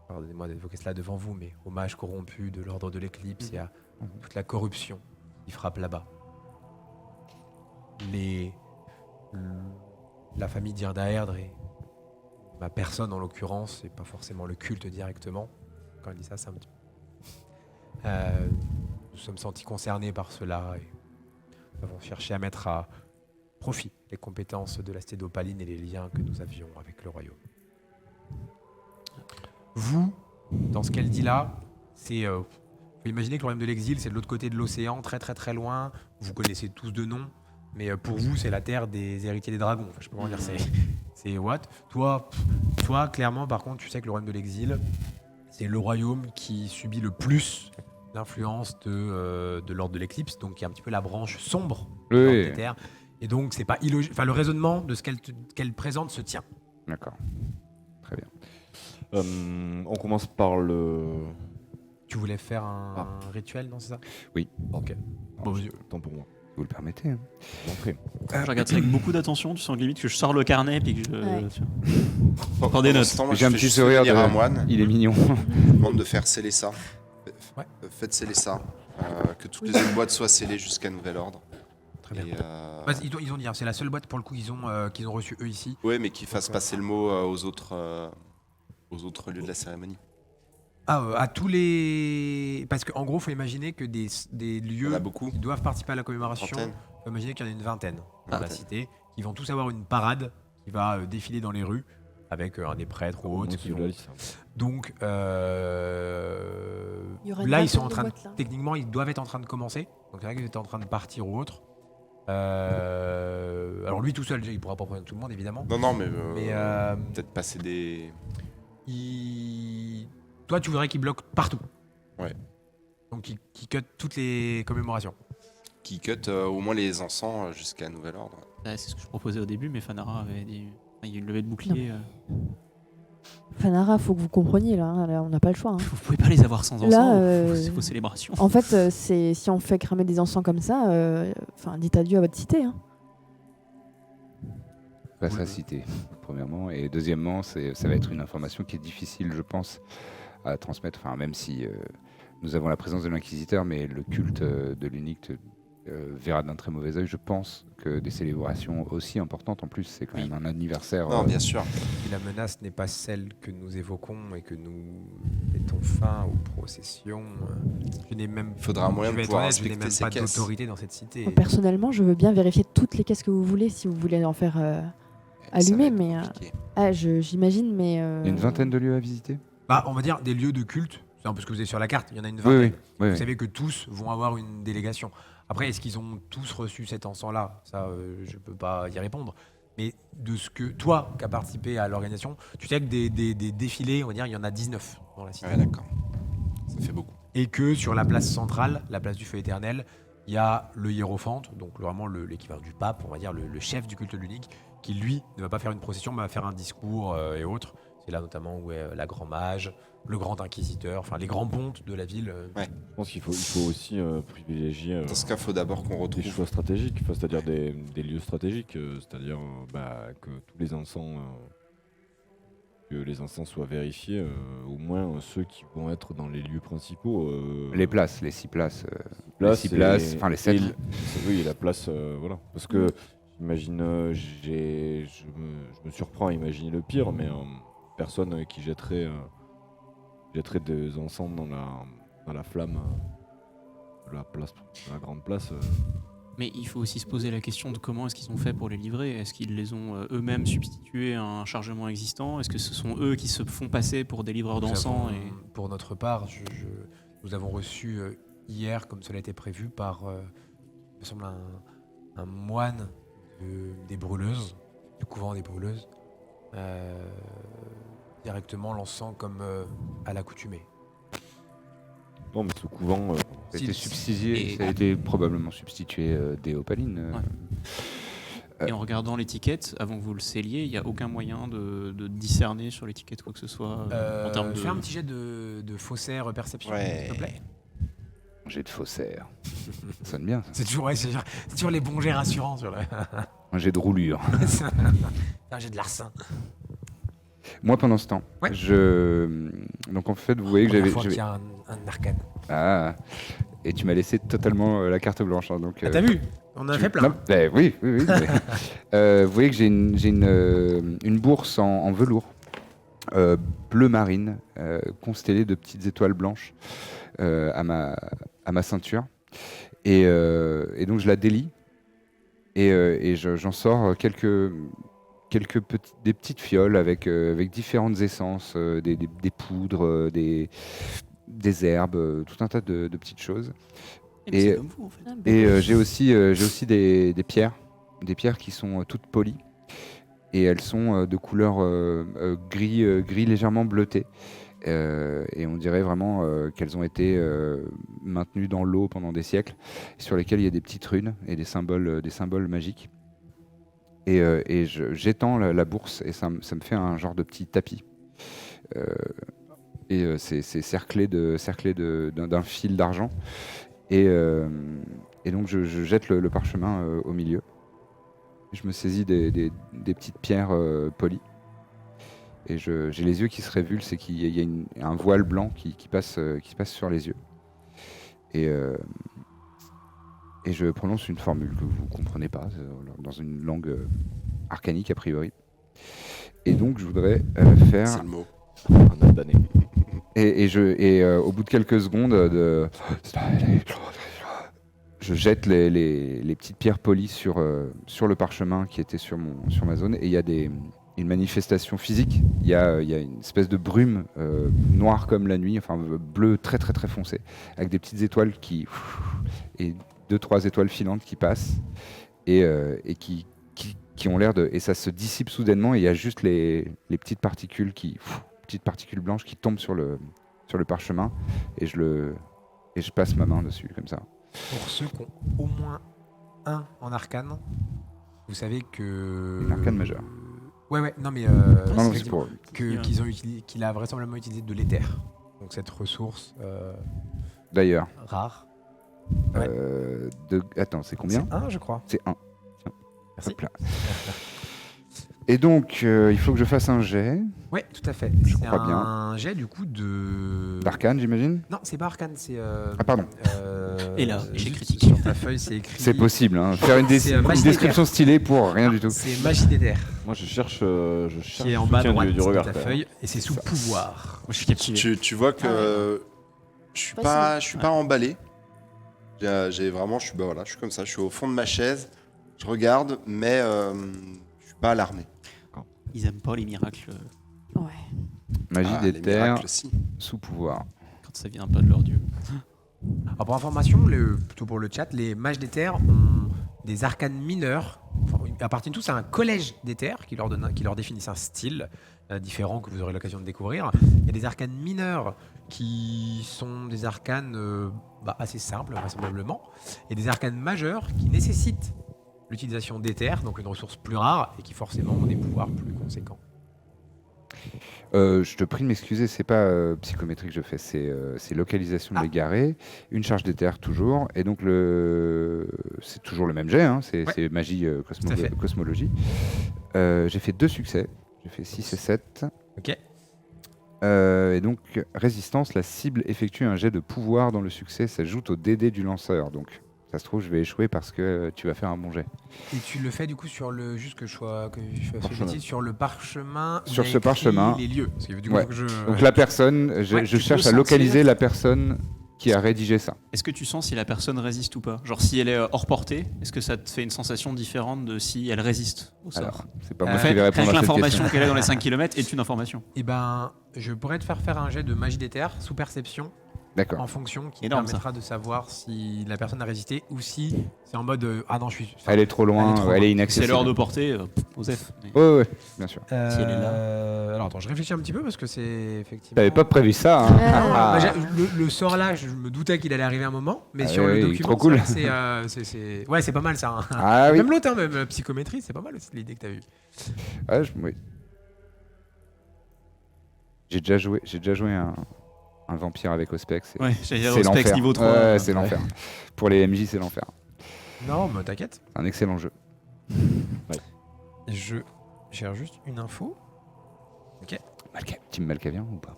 pardonnez-moi d'évoquer cela devant vous, mais aux mages corrompus de l'ordre de l'éclipse et à toute la corruption qui frappe là-bas. La famille d'Irdaerdre et ma personne en l'occurrence, et pas forcément le culte directement. Quand elle dit ça, c'est un petit peu... nous sommes sentis concernés par cela et nous avons cherché à mettre à profit les compétences de la cité d'Opaline et les liens que nous avions avec le royaume. Vous, dans ce qu'elle dit là, c'est... faut imaginer que le royaume de l'exil, c'est de l'autre côté de l'océan, très très très loin. Vous connaissez tous de nom, mais pour vous, c'est la terre des héritiers des dragons. Enfin, je peux pas dire, c'est what? Toi, clairement, par contre, tu sais que le royaume de l'exil, c'est le royaume qui subit le plus l'influence de l'ordre de l'éclipse, donc qui est un petit peu la branche sombre de l'ordre des terres. Et donc, c'est pas illogique. Enfin, le raisonnement de ce qu'elle présente se tient. D'accord. Très bien. On commence par le... Tu voulais faire un rituel, non, c'est ça? Oui. Ok. Bon, vas-y. Tant pour moi. Vous le permettez, hein. Je vous en prie. Je regarde ça avec beaucoup d'attention, tu sens limite que je sors le carnet puis que je... Ouais. Prends des notes. J'ai un petit sourire de un moine. Il est mignon. Je vous demande de faire sceller ça. Ouais. Faites sceller ça. Que toutes les autres boîtes soient scellées jusqu'à nouvel ordre. Très bien. Et, Vas-y, ils ont dit, hein, c'est la seule boîte pour le coup qu'ils ont reçue eux ici. ouais, mais qu'ils fassent passer le mot aux autres lieux de la cérémonie. À tous les... Parce qu'en gros, il faut imaginer que des Il y lieux en a beaucoup. qui doivent participer à la commémoration, Trentaine. il faut imaginer qu'il y en a une vingtaine dans la Vingtaine. cité, qui vont tous avoir une parade qui va défiler dans les rues avec un des prêtres ou autres. Qui vont... Donc hein. Il y aura une là, ils sont vingtaine en de train de... boîtes, là. Techniquement, ils doivent être en train de commencer. Donc c'est vrai qu'ils étaient en train de partir ou autre. Alors lui tout seul, il pourra pas prendre tout le monde évidemment. Non, mais, Mais peut-être passer des... toi, tu voudrais qu'il bloque partout. Ouais. Donc qu'il cut toutes les commémorations. Qui cut au moins les encens jusqu'à nouvel ordre. Ouais, c'est ce que je proposais au début, mais Fanara avait dit... Il y a une levée de bouclier. Fanara, faut que vous compreniez là, hein, là, on n'a pas le choix. Hein. Vous pouvez pas les avoir sans encens. Là, Vos célébrations. En fait, si on fait cramer des encens comme ça, dites adieu à votre cité. Hein. Pas sa cité, premièrement. Et deuxièmement, ça va être une information qui est difficile, je pense, à transmettre. Enfin, même si nous avons la présence de l'inquisiteur, mais le culte de l'unique verra d'un très mauvais œil, je pense, que des célébrations aussi importantes, en plus, c'est quand même un anniversaire. Non, bien sûr. Si la menace n'est pas celle que nous évoquons et que nous mettons fin aux processions, je n'ai même, Il faudra un moyen je de vais être pouvoir honnête, je n'ai inspecter même ces pas caisses. d'autorité dans cette cité. Moi, personnellement, je veux bien vérifier toutes les caisses que vous voulez si vous voulez en faire allumer, mais j'imagine, mais. Il y a une vingtaine de lieux à visiter. Bah, on va dire des lieux de culte. C'est un peu ce que vous avez sur la carte. Il y en a une Oui, vingtaine. oui. oui, Vous oui. savez que tous vont avoir une délégation. Après, est-ce qu'ils ont tous reçu cet encens-là? Ça, je ne peux pas y répondre. Mais de ce que toi, qui as participé à l'organisation, tu sais que des défilés, on va dire, il y en a 19 dans la cité. Ouais, d'accord. Ça fait beaucoup. Et que sur la place centrale, la place du feu éternel, il y a le hiérophante, donc vraiment l'équivalent du pape, on va dire le chef du culte l'unique, qui lui ne va pas faire une procession, mais va faire un discours et autres. C'est là notamment où est la grand mage, le grand inquisiteur, enfin les grands pontes de la ville. Ouais. Je pense qu'il faut aussi privilégier Dans ce cas, il faut d'abord qu'on des retrouve. choix stratégiques, enfin, c'est-à-dire des lieux stratégiques, c'est-à-dire que tous les encens, que les encens soient vérifiés, au moins ceux qui vont être dans les lieux principaux. Les places, les 6 places. places les 6 places, et- enfin les 7. Oui, la place, voilà. Parce que j'imagine, je me surprends à imaginer le pire, mais personne qui jetterait des encens dans la flamme de la grande place. Mais il faut aussi se poser la question de comment est-ce qu'ils ont fait pour les livrer. Est-ce qu'ils les ont eux-mêmes substitués à un chargement existant? Est-ce que ce sont eux qui se font passer pour des livreurs Nous d'encens avons, pour notre part, nous avons reçu hier, comme cela était prévu, par il me semble un moine des brûleuses, du couvent des brûleuses, directement l'encens comme à l'accoutumée. Non, mais ce couvent, Ça a été subsidié, Et- ça a été probablement substitué des opalines. Et en regardant l'étiquette, avant que vous le scelliez, il n'y a aucun moyen de discerner sur l'étiquette quoi que ce soit en termes de... Fais un petit jet de faussaire perception, Ouais. s'il te plaît. J'ai de faussaire. Ça sonne bien. Ça. C'est toujours, c'est toujours les bons jets rassurants sur le. Un jet de roulure. un jet de larcin. Moi, pendant ce temps, Ouais. donc en fait, vous voyez que Première j'avais. fois qu'il y a un arcane. Ah, et tu m'as laissé totalement la carte blanche. Hein, donc, Ah, t'as vu? On en a fait plein. Non, ben oui. Vous voyez que j'ai une bourse en velours bleu marine, constellée de petites étoiles blanches à ma ceinture. Et donc je la délie et j'en sors quelques des petites fioles avec différentes essences, des poudres, des herbes, tout un tas de petites choses. mais et- c'est comme vous, en fait. Ah, bah, Et j'ai aussi des pierres qui sont toutes polies. Et elles sont de couleur gris légèrement bleuté. Et on dirait vraiment qu'elles ont été maintenues dans l'eau pendant des siècles, sur lesquelles il y a des petites runes et des symboles magiques. Et j'étends la bourse et ça me fait un genre de petit tapis. C'est cerclé d'un fil d'argent. Et donc je jette le parchemin au milieu. Je me saisis des petites pierres polies. Et j'ai les yeux qui se révulsent et qu'il y a un voile blanc qui passe sur les yeux. Et je prononce une formule que vous ne comprenez pas, dans une langue arcanique a priori. Et donc je voudrais faire... C'est le mot. un albanais. Et au bout de quelques secondes, je jette les petites pierres polies sur le parchemin qui était sur ma zone. Et il y a une manifestation physique. Il y a une espèce de brume noire comme la nuit, enfin bleu très très très foncé, avec des petites étoiles et 2-3 étoiles filantes qui passent et qui ont l'air de... Et ça se dissipe soudainement et il y a juste les petites particules blanches qui tombent sur le parchemin et je passe ma main dessus comme ça. Pour ceux qui ont au moins un en arcane, vous savez que. Une arcane majeure. Ouais, non mais. Non, c'est pour... qu'il a vraisemblablement utilisé de l'éther. Donc cette ressource D'ailleurs, rare. Ouais. attends, c'est combien? C'est 1, je crois. C'est 1. Merci. Hop là. Et donc, il faut que je fasse un jet Ouais, tout à fait. Je C'est crois bien. un jet du coup de. d'arcane, j'imagine. Non, c'est pas arcane, c'est. Ah, pardon. Et là, juste échec critique. Sur ta feuille, c'est écrit. C'est possible, hein. Faire une, C'est, magie une description stylée pour rien du tout. C'est magie d'éther Moi, je cherche qui est en le bas à soutien droite du de regard. ta quand même. feuille et c'est sous pouvoir. Moi, je suis captivé. Tu vois que je suis pas emballé. Je suis comme ça, je suis au fond de ma chaise, je regarde, mais je suis pas alarmé. Ils aiment pas les miracles Ouais. Magie Les d'éther miracles, si. sous pouvoir. quand ça vient pas de leur dieu. Alors pour information, plutôt pour le chat, les mages d'éther ont des arcanes mineurs. Enfin, ils appartiennent tous à un collège d'éther qui leur définissent un style différent que vous aurez l'occasion de découvrir. Il y a des arcanes mineurs qui sont des arcanes assez simples, vraisemblablement, et des arcanes majeurs qui nécessitent l'utilisation d'éther, donc une ressource plus rare, et qui forcément ont des pouvoirs plus conséquents. Je te prie de m'excuser, c'est pas psychométrie que je fais, c'est localisation de l'égaré, une charge d'éther toujours, et donc c'est toujours le même jet, hein, c'est magie Tout à fait. cosmologie. J'ai fait 2 succès, j'ai fait 6 et 7. Ok. Et donc, résistance, la cible effectue un jet de pouvoir dans le succès, s'ajoute au DD du lanceur. Donc, ça se trouve, je vais échouer parce que tu vas faire un bon jet. Et tu le fais du coup sur le juste que je fasse Parchemin. bêtise, sur le parchemin. où Sur il y a ce écrit parchemin. les lieux. Parce que du coup, Ouais. faut que je... Donc, la personne, je tu cherche peux à localiser sentir. la personne qui a rédigé ça. Est-ce que tu sens si la personne résiste ou pas? Genre si elle est hors portée, est-ce que ça te fait une sensation différente de si elle résiste au sort? Alors, c'est pas En moi fait, qui vais Rien répondre que à cette l'information question. qu'elle a dans les 5 km est une information. Eh ben, je pourrais te faire un jet de magie d'éther sous perception D'accord. en fonction qui Énorme, permettra de savoir si la personne a résisté ou si c'est en mode ah non, je suis. enfin, Elle est trop loin, elle est trop elle loin. est Si inaccessible. elle est hors de portée, Osef. Mais- Ouais, bien sûr. Si elle est Alors attends, je réfléchis un petit peu parce que c'est effectivement. T'avais pas prévu ça, hein. Ouais. Ah, Ah. bah, le sort là, je me doutais qu'il allait arriver un moment, mais Ah sur oui, le oui, document, trop cool. c'est pas mal ça. Hein. Ah oui. Même l'autre, hein, même psychométrie, c'est pas mal aussi l'idée que t'as eue. Ah, oui. J'ai déjà joué un vampire avec Ospex. Ouais, j'allais dire C'est Ospex l'enfer. niveau 3. Ouais, c'est l'enfer. Pour les MJ, c'est l'enfer. Non, mais t'inquiète. C'est un excellent jeu. Je cherche juste une info. Team Malkavien ou pas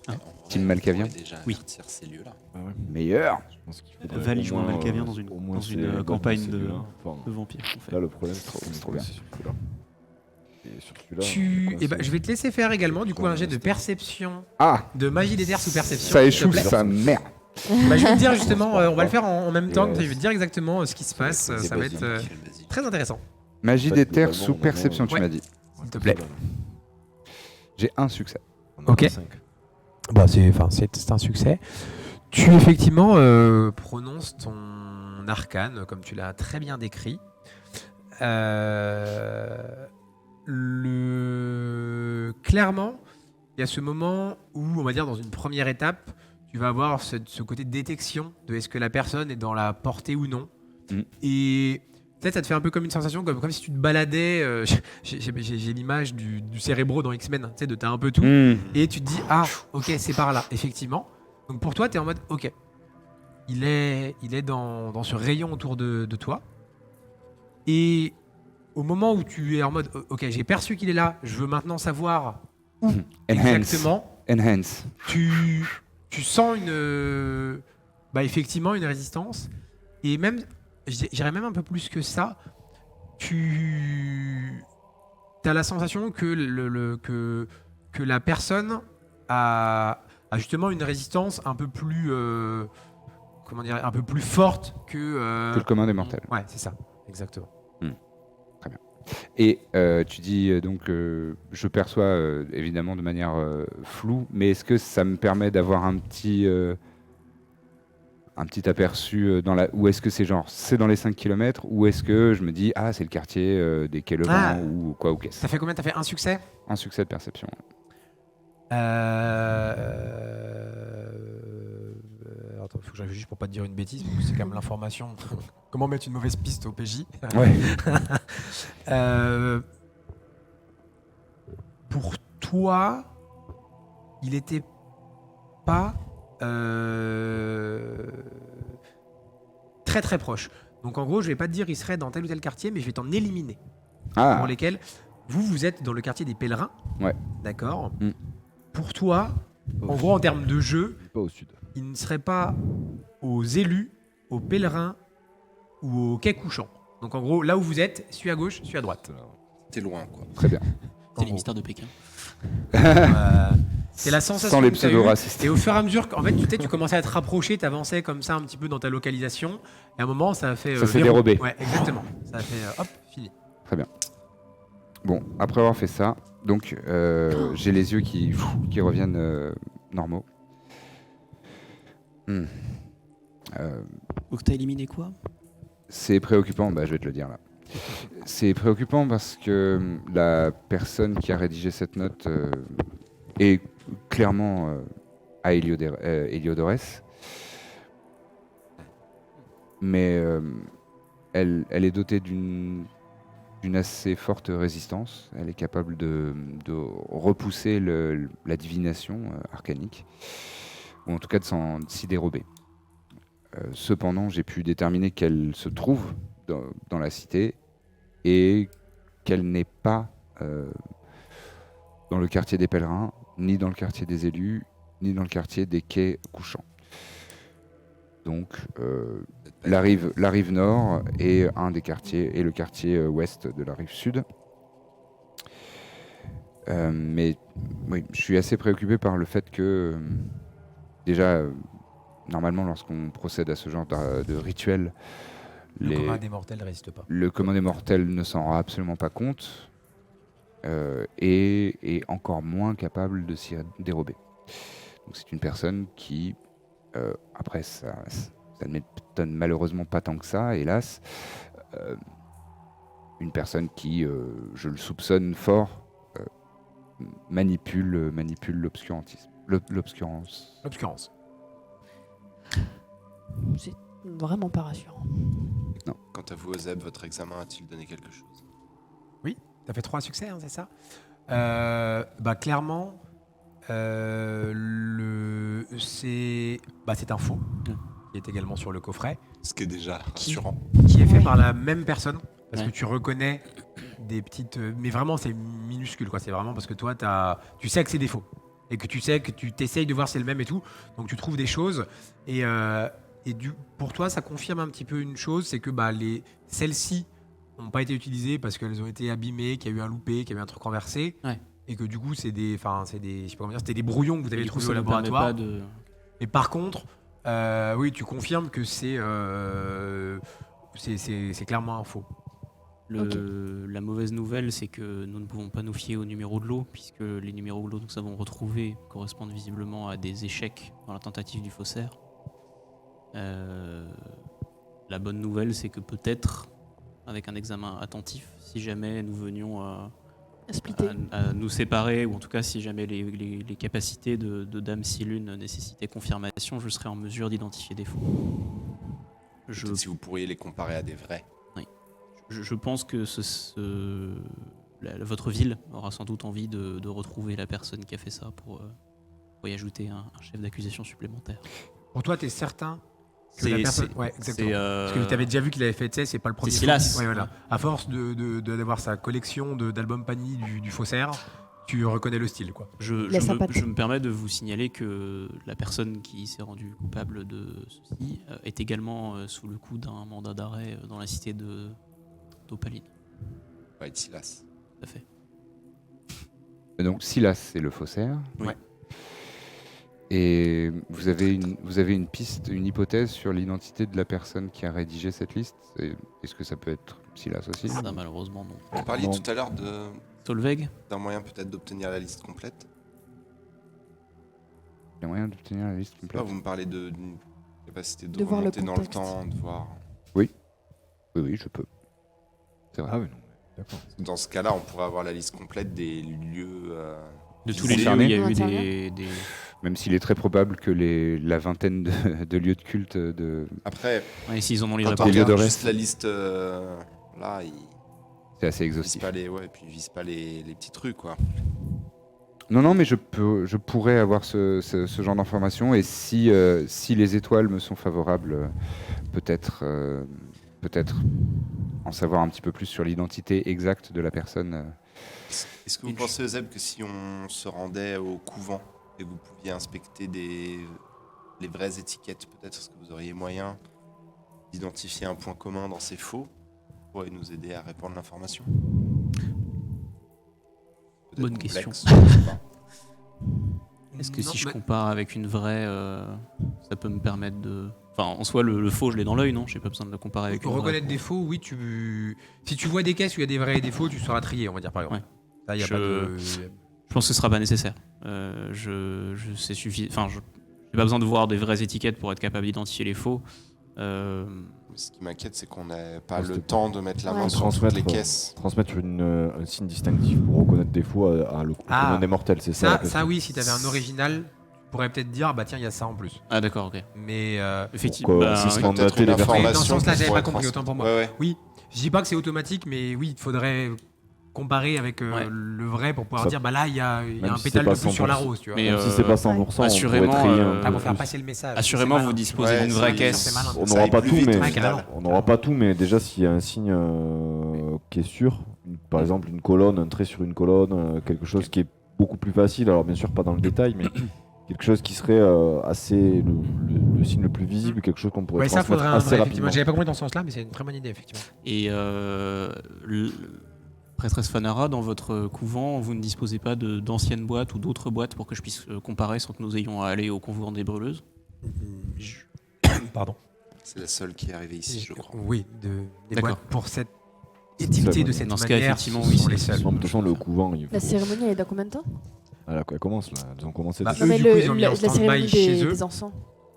Hein Team Malkavien Déjà Oui. avertir ces lieux-là. Meilleur. Je pense qu'il faudrait Valie au joue un moins, Malkavien dans une- au moins dans ces- une dans campagne ces de- lieux-là. Enfin, de vampire. En fait. là, le problème, c'est trop bien. c'est celui-là. Et sur celui-là, Eh ben, je vais te laisser faire également du coup un jet de perception Ah, de magie d'éther sous perception. ça s'il te échoue, plaît. ça merde. Bah, je vais te dire justement, on va le faire en même temps. Yes. Je vais te dire exactement ce qui se passe. C'est Ça va basique. être très intéressant. Magie En fait, d'éther globalement, sous on a- perception, tu Ouais. m'as dit. S'il te plaît. J'ai un succès. On en a Ok. 5. Bah, c'est un succès. Tu effectivement prononces ton arcane comme tu l'as très bien décrit. Clairement, il y a ce moment où, on va dire, dans une première étape, tu vas avoir ce côté de détection de est-ce que la personne est dans la portée ou non. Mm. Et peut-être ça te fait un peu comme une sensation, comme si tu te baladais. J'ai l'image du Cérébro dans X-Men, tu sais, de t'as un peu tout. Et tu te dis, ah, ok, c'est par là, effectivement. Donc pour toi, tu es en mode, ok, il est dans ce rayon autour de toi. Et au moment où tu es en mode, ok, j'ai perçu qu'il est là, je veux maintenant savoir où exactement, Enhance. tu sens effectivement une résistance. Et même, j'irais même un peu plus que ça, tu as la sensation que, que la personne a justement une résistance un peu plus un peu plus forte que Que le commun des mortels. ouais, c'est ça, exactement. Et tu dis donc, je perçois évidemment de manière floue, mais est-ce que ça me permet d'avoir un petit aperçu ou est-ce que c'est dans les 5 km, ou est-ce que je me dis, ah, c'est le quartier des Quai-le-Vent Ah. ou quoi ou qu'est-ce. Ça fait combien? T'as fait un succès? Un succès de perception. Attends, faut que je réfléchisse pour pas te dire une bêtise, parce que c'est quand même l'information. Comment mettre une mauvaise piste au PJ? Ouais. Pour toi, il était pas très très proche. Donc en gros, je vais pas te dire il serait dans tel ou tel quartier, mais je vais t'en éliminer. Ah, Pour lesquels Vous êtes dans le quartier des Pèlerins. Ouais. D'accord. Mm. Pour toi, en gros, en termes de jeu, Pas au sud. il ne serait pas aux élus, aux pèlerins ou aux quais couchants. Donc en gros, là où vous êtes, suis à gauche, suis à droite. T'es loin, quoi. Très bien. En C'est les gros. mystères de Pékin. C'est la sensation Sans les que t'as eue. pseudo-racistes. Et au fur et à mesure, en fait, tu commençais à te rapprocher, tu avançais comme ça un petit peu dans ta localisation. Et à un moment, ça a fait. Ça s'est verrou. dérobé. Ouais, exactement. Ça a fait hop, fini. Bon, après avoir fait ça, donc j'ai les yeux qui reviennent normaux. Hmm. Donc t'as éliminé quoi? C'est préoccupant, je vais te le dire là. C'est préoccupant parce que la personne qui a rédigé cette note est clairement à Héliodorès, mais elle est dotée d'une assez forte résistance. Elle est capable de repousser la divination arcanique, ou en tout cas de s'y dérober. Cependant, j'ai pu déterminer qu'elle se trouve dans la cité et qu'elle n'est pas dans le quartier des pèlerins, ni dans le quartier des élus, ni dans le quartier des quais couchants. Donc, la rive nord est un des quartiers, et le quartier ouest de la rive sud. Mais oui, je suis assez préoccupé par le fait que, déjà, normalement, lorsqu'on procède à ce genre de rituel, Le commun des mortels ne résiste pas. le commun des mortels ne s'en rend absolument pas compte et est encore moins capable de s'y dérober. Donc c'est une personne qui, après ça ne m'étonne malheureusement pas tant que ça, hélas, une personne qui, je le soupçonne fort, manipule l'obscurantisme. L'obscurance. L'obscurance. C'est vraiment pas rassurant. Quant à vous, Ozeb, votre examen a-t-il donné quelque chose? T'as fait 3 succès, hein, c'est ça? Clairement, c'est un faux qui est également sur le coffret, Ce qui est déjà rassurant. qui est fait Ouais. par la même personne, parce Ouais. que tu reconnais des petites... mais vraiment, c'est minuscule, quoi. C'est vraiment parce que toi, tu sais que c'est des faux. Et que tu sais que tu t'essayes de voir si c'est le même et tout. Donc tu trouves des choses. Et pour toi, ça confirme un petit peu une chose, c'est que celles-ci n'ont pas été utilisées parce qu'elles ont été abîmées, qu'il y a eu un loupé, qu'il y a eu un truc renversé. Ouais. Et que du coup, je sais pas comment dire, c'était des brouillons que vous avez Du coup, trouvés ça au ne permet laboratoire. pas de... Mais par contre, oui, tu confirmes que c'est clairement un faux. La mauvaise nouvelle, c'est que nous ne pouvons pas nous fier aux numéros de lot, puisque les numéros de lot que nous avons retrouvés correspondent visiblement à des échecs dans la tentative du faussaire. La bonne nouvelle, c'est que peut-être, avec un examen attentif, si jamais nous venions à Splitter. nous séparer, ou en tout cas si jamais les capacités de Dame Silune nécessitaient confirmation, je serais en mesure d'identifier des faux. Peut-être si vous pourriez les comparer à des vrais. Je pense que votre ville aura sans doute envie de retrouver la personne qui a fait ça pour y ajouter un chef d'accusation supplémentaire. Pour toi, tu es certain que la personne... Ouais, exactement. Parce que tu avais déjà vu qu'il avait fait, tu sais, c'est pas le premier. C'est Silas. faux. Ouais, voilà. À force d'avoir sa collection d'albums Panini du faussaire, tu reconnais le style, quoi. Je Laisse un pâté. me permets de vous signaler que la personne qui s'est rendue coupable de ceci est également sous le coup d'un mandat d'arrêt dans la cité d'Opaline. Ouais, Silas. Tout à fait. Donc Silas, c'est le faussaire. Oui. Ouais. Et vous avez une piste, une hypothèse sur l'identité de la personne qui a rédigé cette liste. Est-ce que ça peut être Silas aussi? Ça, malheureusement, non. Vous parliez Non. tout à l'heure Solveig, d'un moyen peut-être d'obtenir la liste complète. Il y a moyen d'obtenir la liste Là, complète? vous me parlez d'une capacité de De voir le remonter dans le contexte. temps, de voir. Oui, je peux. C'est vrai. Ah oui, non. D'accord. Dans ce cas-là, on pourrait avoir la liste complète des lieux. de tous les lieux Concernés. où il y a eu Intérieur. des... Même s'il est très probable que la vingtaine de lieux de culte Après, Ouais, s'ils en ont livré quand on par Héliodorès. regarde juste la liste, là, ils c'est assez visent exhaustif. pas les, ouais, puis ils visent pas les petits trucs, quoi. Non, mais je pourrais avoir ce genre d'informations et si les étoiles me sont favorables, peut-être en savoir un petit peu plus sur l'identité exacte de la personne Est-ce que vous pensez, Euseb, que si on se rendait au couvent et que vous pouviez inspecter les vraies étiquettes, peut-être est-ce que vous auriez moyen d'identifier un point commun dans ces faux pour nous aider à répandre l'information? Peut-être Bonne complexe, question. je sais pas. Est-ce que Non, si je mais- compare avec une vraie, ça peut me permettre de... Enfin, en soi, le faux, je l'ai dans l'œil, non? J'ai pas besoin de le comparer avec Pour une vraie. reconnaître des faux, oui, si tu vois des caisses où il y a des vrais et des faux, tu sauras trier, on va dire par exemple. Ouais. Ça, y a Je- pas de... Je pense que ce sera pas nécessaire. C'est suffisant. Enfin, j'ai pas besoin de voir des vraies étiquettes pour être capable d'identifier les faux. Ce qui m'inquiète, c'est qu'on n'a pas Ouais, le c'était- temps de mettre la main Ouais. sur toutes Transmettre, les caisses. Transmettre un signe distinctif pour reconnaître des faux au commun des mortels, c'est ça. la Ça, question. oui, si tu avais un original, tu pourrais peut-être dire, bah tiens, il y a ça en plus. Ah d'accord, ok. Mais Effectivement. Pourquoi bah, si oui. c'est Peut-être mandater une les versions. Mais dans ce information sens-là, qu'on j'avais pourrait pas compris, autant pour moi. Ouais, ouais. Oui, je dis pas que c'est automatique, mais oui, il faudrait comparer avec Ouais. le vrai pour pouvoir Ça- dire, bah là, il y a Même un si c'est pétale de pas plus sur la 100%. rose, tu vois. Mais, Même si c'est pas 100%, on pourrait assurément, trier un euh, peu Pour faire plus. passer le message. Assurément, C'est vous malin. disposez Ouais, d'une c'est- vraie c'est caisse. malin. On Ça n'aura aille pas plus tout, vite, mais au final. on n'aura pas tout, mais déjà s'il y a un signe qui est sûr, par exemple une colonne, un trait sur une colonne, quelque chose qui est beaucoup plus facile. Alors bien sûr pas dans le détail, mais quelque chose qui serait assez le signe le plus visible, quelque chose qu'on pourrait Ouais, ça transmettre faudrait un assez vrai, effectivement. rapidement. J'avais pas compris dans ce sens-là, mais c'est une très bonne idée, effectivement. Et Prêtresse Fanara, dans votre couvent, vous ne disposez pas d'anciennes boîtes ou d'autres boîtes pour que je puisse comparer sans que nous ayons à aller au couvent des brûleuses? Pardon. C'est la seule qui est arrivée ici, je crois. Oui, des D'accord. boîtes pour cette étiquetée de cette Dans ce cas, manière, effectivement, ce oui, sont c'est- les seuls. Non, mais de toute façon, le couvent, il La faut... cérémonie, elle est dans combien de temps? Elle commence là, elles ont commencé. Bah, dessus. eux, mais du coup, ils ont mis en la stand-by cérémonie chez eux. des encens.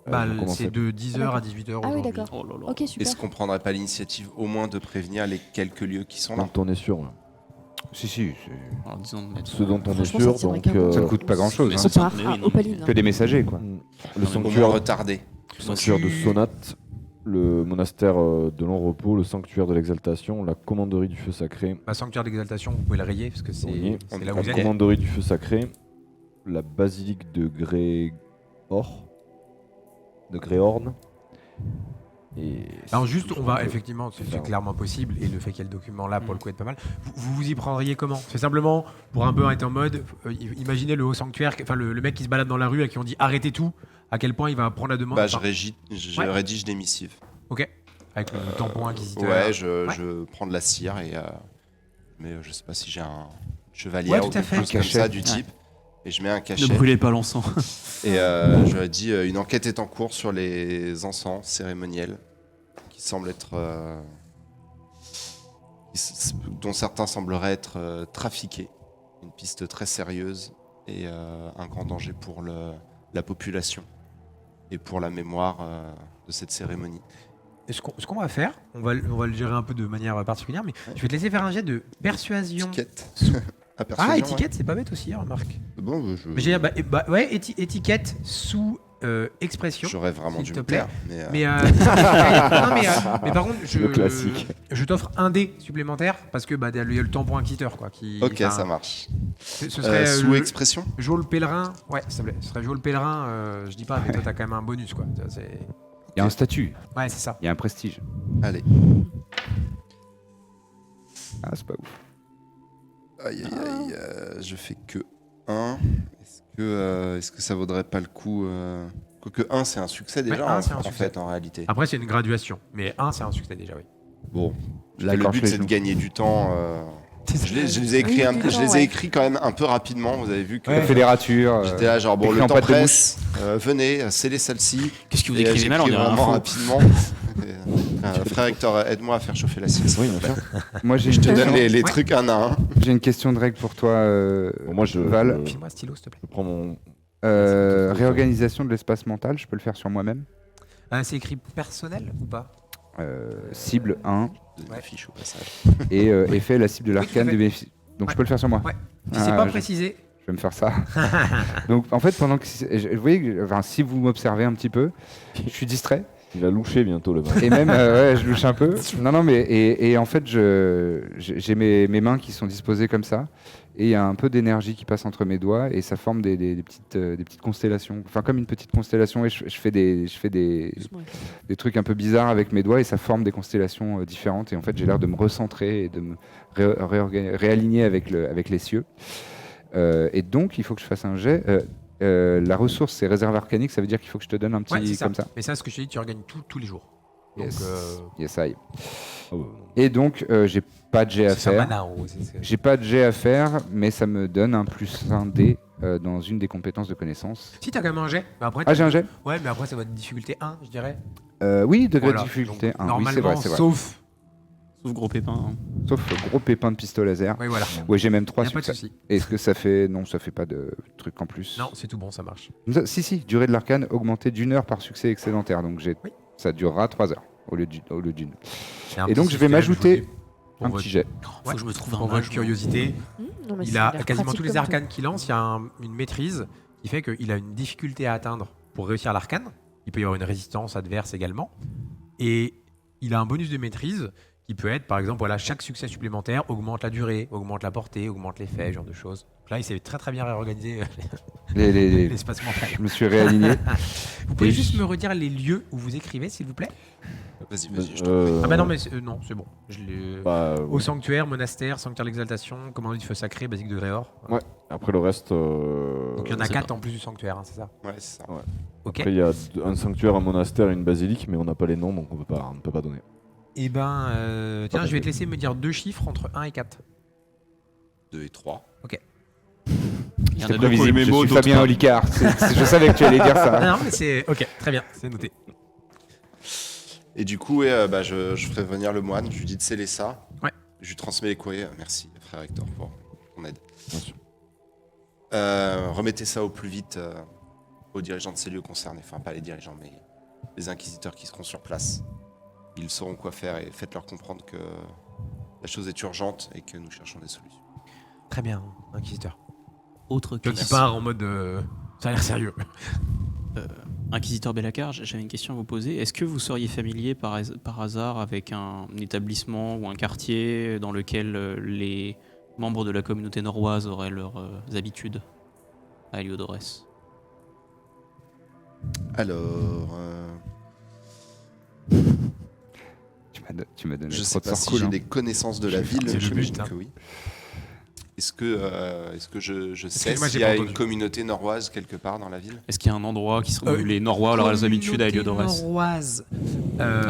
Bah, Elles ont commencé. c'est de 10h à 18h Ah oui, aujourd'hui. d'accord. Oh là là. Ok, super. Est-ce qu'on prendrait pas l'initiative au moins de prévenir les quelques lieux qui sont là? Dont on est sûr. là. Si, Alors, disons de mettre- Ce dont on est Franchement, sûr, ça tiendrait donc carrément. ça ne coûte pas grand-chose. Mais hein. ça, On part mais oui, à non, Opaline. Que des messagers, quoi. le Au moins sanctuaire, retardé. de Sonate, le monastère de Long-Repos, le sanctuaire de l'Exaltation, la commanderie du feu sacré, Bah, sanctuaire d'exaltation, vous pouvez le rayer parce que Oui. c'est là où la vous êtes. commanderie du feu sacré, la basilique de Gréorne. Et Alors juste, on va peut- effectivement, c'est faire- clairement possible, et le fait qu'il y ait le document là pour le coup est pas mal. Vous y prendriez comment? C'est simplement pour un peu être en mode, imaginez le haut sanctuaire, enfin le mec qui se balade dans la rue à qui on dit arrêtez tout, à quel point il va prendre la demande. Bah, enfin, je Ouais. rédige des missives. Ok. Avec le tampon inquisiteur. Ouais, je prends de la cire et mais je sais pas si j'ai un chevalier Ouais, ou tout à quelque fait. chose comme Cachet. ça du type. Et je mets un cachet. Ne brûlez pas l'encens. Et je leur ai dit une enquête est en cours sur les encens cérémoniels qui semblent être dont certains sembleraient être trafiqués. Une piste très sérieuse et un grand danger pour la population et pour la mémoire de cette cérémonie. Ce qu'on va faire, on va le gérer un peu de manière particulière, mais je vais te laisser faire un jet de persuasion. Étiquette. À Ah, persuasion, étiquette, c'est pas bête aussi, hein, remarque. ouais. Bon, je- Mais j'ai ouais, étiquette sous expression. j'aurais vraiment s'il dû te me plaît. taire. Mais, non, mais par contre, Le classique. je t'offre un dé supplémentaire parce que bah, il y a le tampon inquisiteur. Quoi, qui, Ok, enfin, ça marche. Ce serait Sous expression. Jo le pèlerin. Ouais, s'il te plaît. Ce serait Jo le pèlerin. Je dis pas, mais toi, t'as quand même un bonus. Quoi. Il y a un statut, Ouais, c'est ça. il y a un prestige. Allez. Ah, c'est pas ouf. Aïe, aïe, aïe. Je fais que 1. Est-ce que ça vaudrait pas le coup Quoique 1, c'est un succès déjà, Ouais, un, c'est un en succès. fait, en réalité. Après, c'est une graduation. Mais 1, c'est un succès déjà, oui. Bon, Là, le quand but, je fais c'est de le- gagner du temps. Je les ai écrits, Oui, du je temps, les ai ouais. écrits quand même un peu rapidement. Vous avez vu que La fédérature. j'étais là, genre, bon, écrit le en temps pâte de presse. Venez, scellez celle-ci. Qu'est-ce que vous Et, écrivez mal, on j'écris dirait un vraiment faux. rapidement. Frère Hector, aide-moi à faire chauffer la cire. Oui, bien sûr. Moi, j'ai Je une, te donne question- les trucs un à un. j'ai une question de règle pour toi, Bon, moi, Val. File-moi un stylo, s'il te plaît. je prends mon. Réorganisation de l'espace mental, je peux le faire sur moi-même. C'est écrit personnel ou pas? Cible 1 Donne Ouais. la fiche au passage. et effet la cible de l'arcane tout à de fait. bénéfice. Donc Ouais. je peux le faire sur moi. Ouais. Si c'est Ah, pas je- précisé. Je vais me faire ça. Donc en fait, pendant que vous voyez, enfin, si vous m'observez un petit peu, je suis distrait Il a louché bientôt le match. Et même, ouais, je louche un peu. Non, mais et en fait, j'ai mes mains qui sont disposées comme ça, et il y a un peu d'énergie qui passe entre mes doigts, et ça forme des petites constellations. Enfin, comme une petite constellation, et je fais des trucs un peu bizarres avec mes doigts, et ça forme des constellations différentes. Et en fait, j'ai l'air de me recentrer et de me réaligner avec les cieux. Et donc, il faut que je fasse un jet. La ressource, c'est réserve arcanique, ça veut dire qu'il faut que je te donne un petit Ouais, c'est ça. comme ça. Mais ça, ce que je te dis, tu regagnes tous les jours. Donc, Yes, yes, I. Ah ouais. Et donc, j'ai pas de jet à c'est un faire. mana en gros. J'ai pas de jet à faire, mais ça me donne un +1 dé dans une des compétences de connaissance. Si, t'as quand même un jet. Mais après, Ah, j'ai un jet Ouais, mais après, ça va être difficulté 1, je dirais. Oui, degré Voilà. de difficulté Donc, 1. Oui, normalement, c'est vrai. sauf. Sauf gros pépin. Hein. Sauf le gros pépin de pistolet laser. Oui, voilà. Oui, j'ai même 3 Y a pas de succès. souci. Est-ce que ça fait... Non, ça fait pas de truc en plus. Non, c'est tout bon, ça marche. Si, durée de l'arcane augmentée d'1 heure par succès excédentaire. Donc Oui. ça durera 3 heures au lieu d'une. C'est un Et donc, petit je vais système, m'ajouter je vous dis, pour un votre- petit jet. Faut que je me trouve un Pour votre mage, moi. curiosité, Non, mais il ça a l'air quasiment pratique tous les comme arcanes qu'il lance, il y a une maîtrise qui fait qu'il a une difficulté à atteindre pour réussir l'arcane. Il peut y avoir une résistance adverse également. Et il a un bonus de maîtrise qui peut être, par exemple, voilà, chaque succès supplémentaire augmente la durée, augmente la portée, augmente l'effet, ce genre de choses. Donc là, il s'est très très bien réorganisé l'espace mental. Je me suis réaligné. Vous pouvez Et juste je- me redire les lieux où vous écrivez, s'il vous plaît? Vas-y, je te Ah bah non, mais non, c'est bon. Je l'ai... Bah, Au sanctuaire, monastère, sanctuaire de l'exaltation, commandant du feu sacré, basique de Gréor. Ouais. Après le reste. Donc il y en a c'est 4 en plus du sanctuaire, hein, c'est ça? Ouais, c'est ça. Ok. Après, il y a un sanctuaire, un monastère et une basilique, mais on n'a pas les noms, donc on ne peut pas donner. Et ben, tiens, je vais te laisser me dire 2 chiffres entre 1 et 4. 2 et 3. Il y en C'est a deux prévisible, qui je ont suis d'autres Fabien pas. Olicard. Je savais que tu allais dire ça. Ah non, mais c'est... Ok, très bien, c'est noté. Et du coup, je ferai venir le moine, je lui dis de sceller ça. Ouais. Je lui transmets les courriers. Merci, frère Hector, pour ton aide. Bien sûr. Remettez ça au plus vite aux dirigeants de ces lieux concernés. Enfin, pas les dirigeants, mais les inquisiteurs qui seront sur place. Ils sauront quoi faire et faites-leur comprendre que la chose est urgente et que nous cherchons des solutions. Très bien, inquisiteur. Autre Toi qui question. pars en mode... ça a l'air sérieux. Inquisiteur Bellacar, j'avais une question à vous poser. Est-ce que vous seriez familier par hasard avec un établissement ou un quartier dans lequel les membres de la communauté norroise auraient leurs habitudes à Heliodorès? Alors, Tu m'as donné je trop sais de pas sorts si cool, j'ai hein. des connaissances de la C'est ville, le j'imagine but, hein. que oui. Est-ce que je sais Excusez-moi, s'il j'ai y a pas une entendu. communauté norroise quelque part dans la ville? Est-ce qu'il y a un endroit où les Norrois auraient leurs habitudes à Heliodorès? Norroise.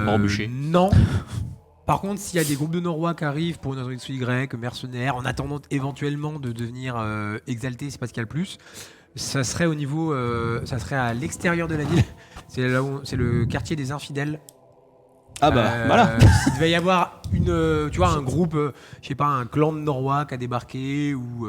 Morbuché. Non. Par contre, s'il y a des groupes de Norrois qui arrivent pour une raison X ou Y, mercenaires, en attendant éventuellement de devenir exaltés, c'est pas ce qu'il y a le plus, ça serait au niveau, ça serait à l'extérieur de la ville. C'est là où, c'est le quartier des infidèles. Ah bah voilà. Il devait y avoir tu vois, un groupe, je sais pas, un clan de Norrois qui a débarqué ou.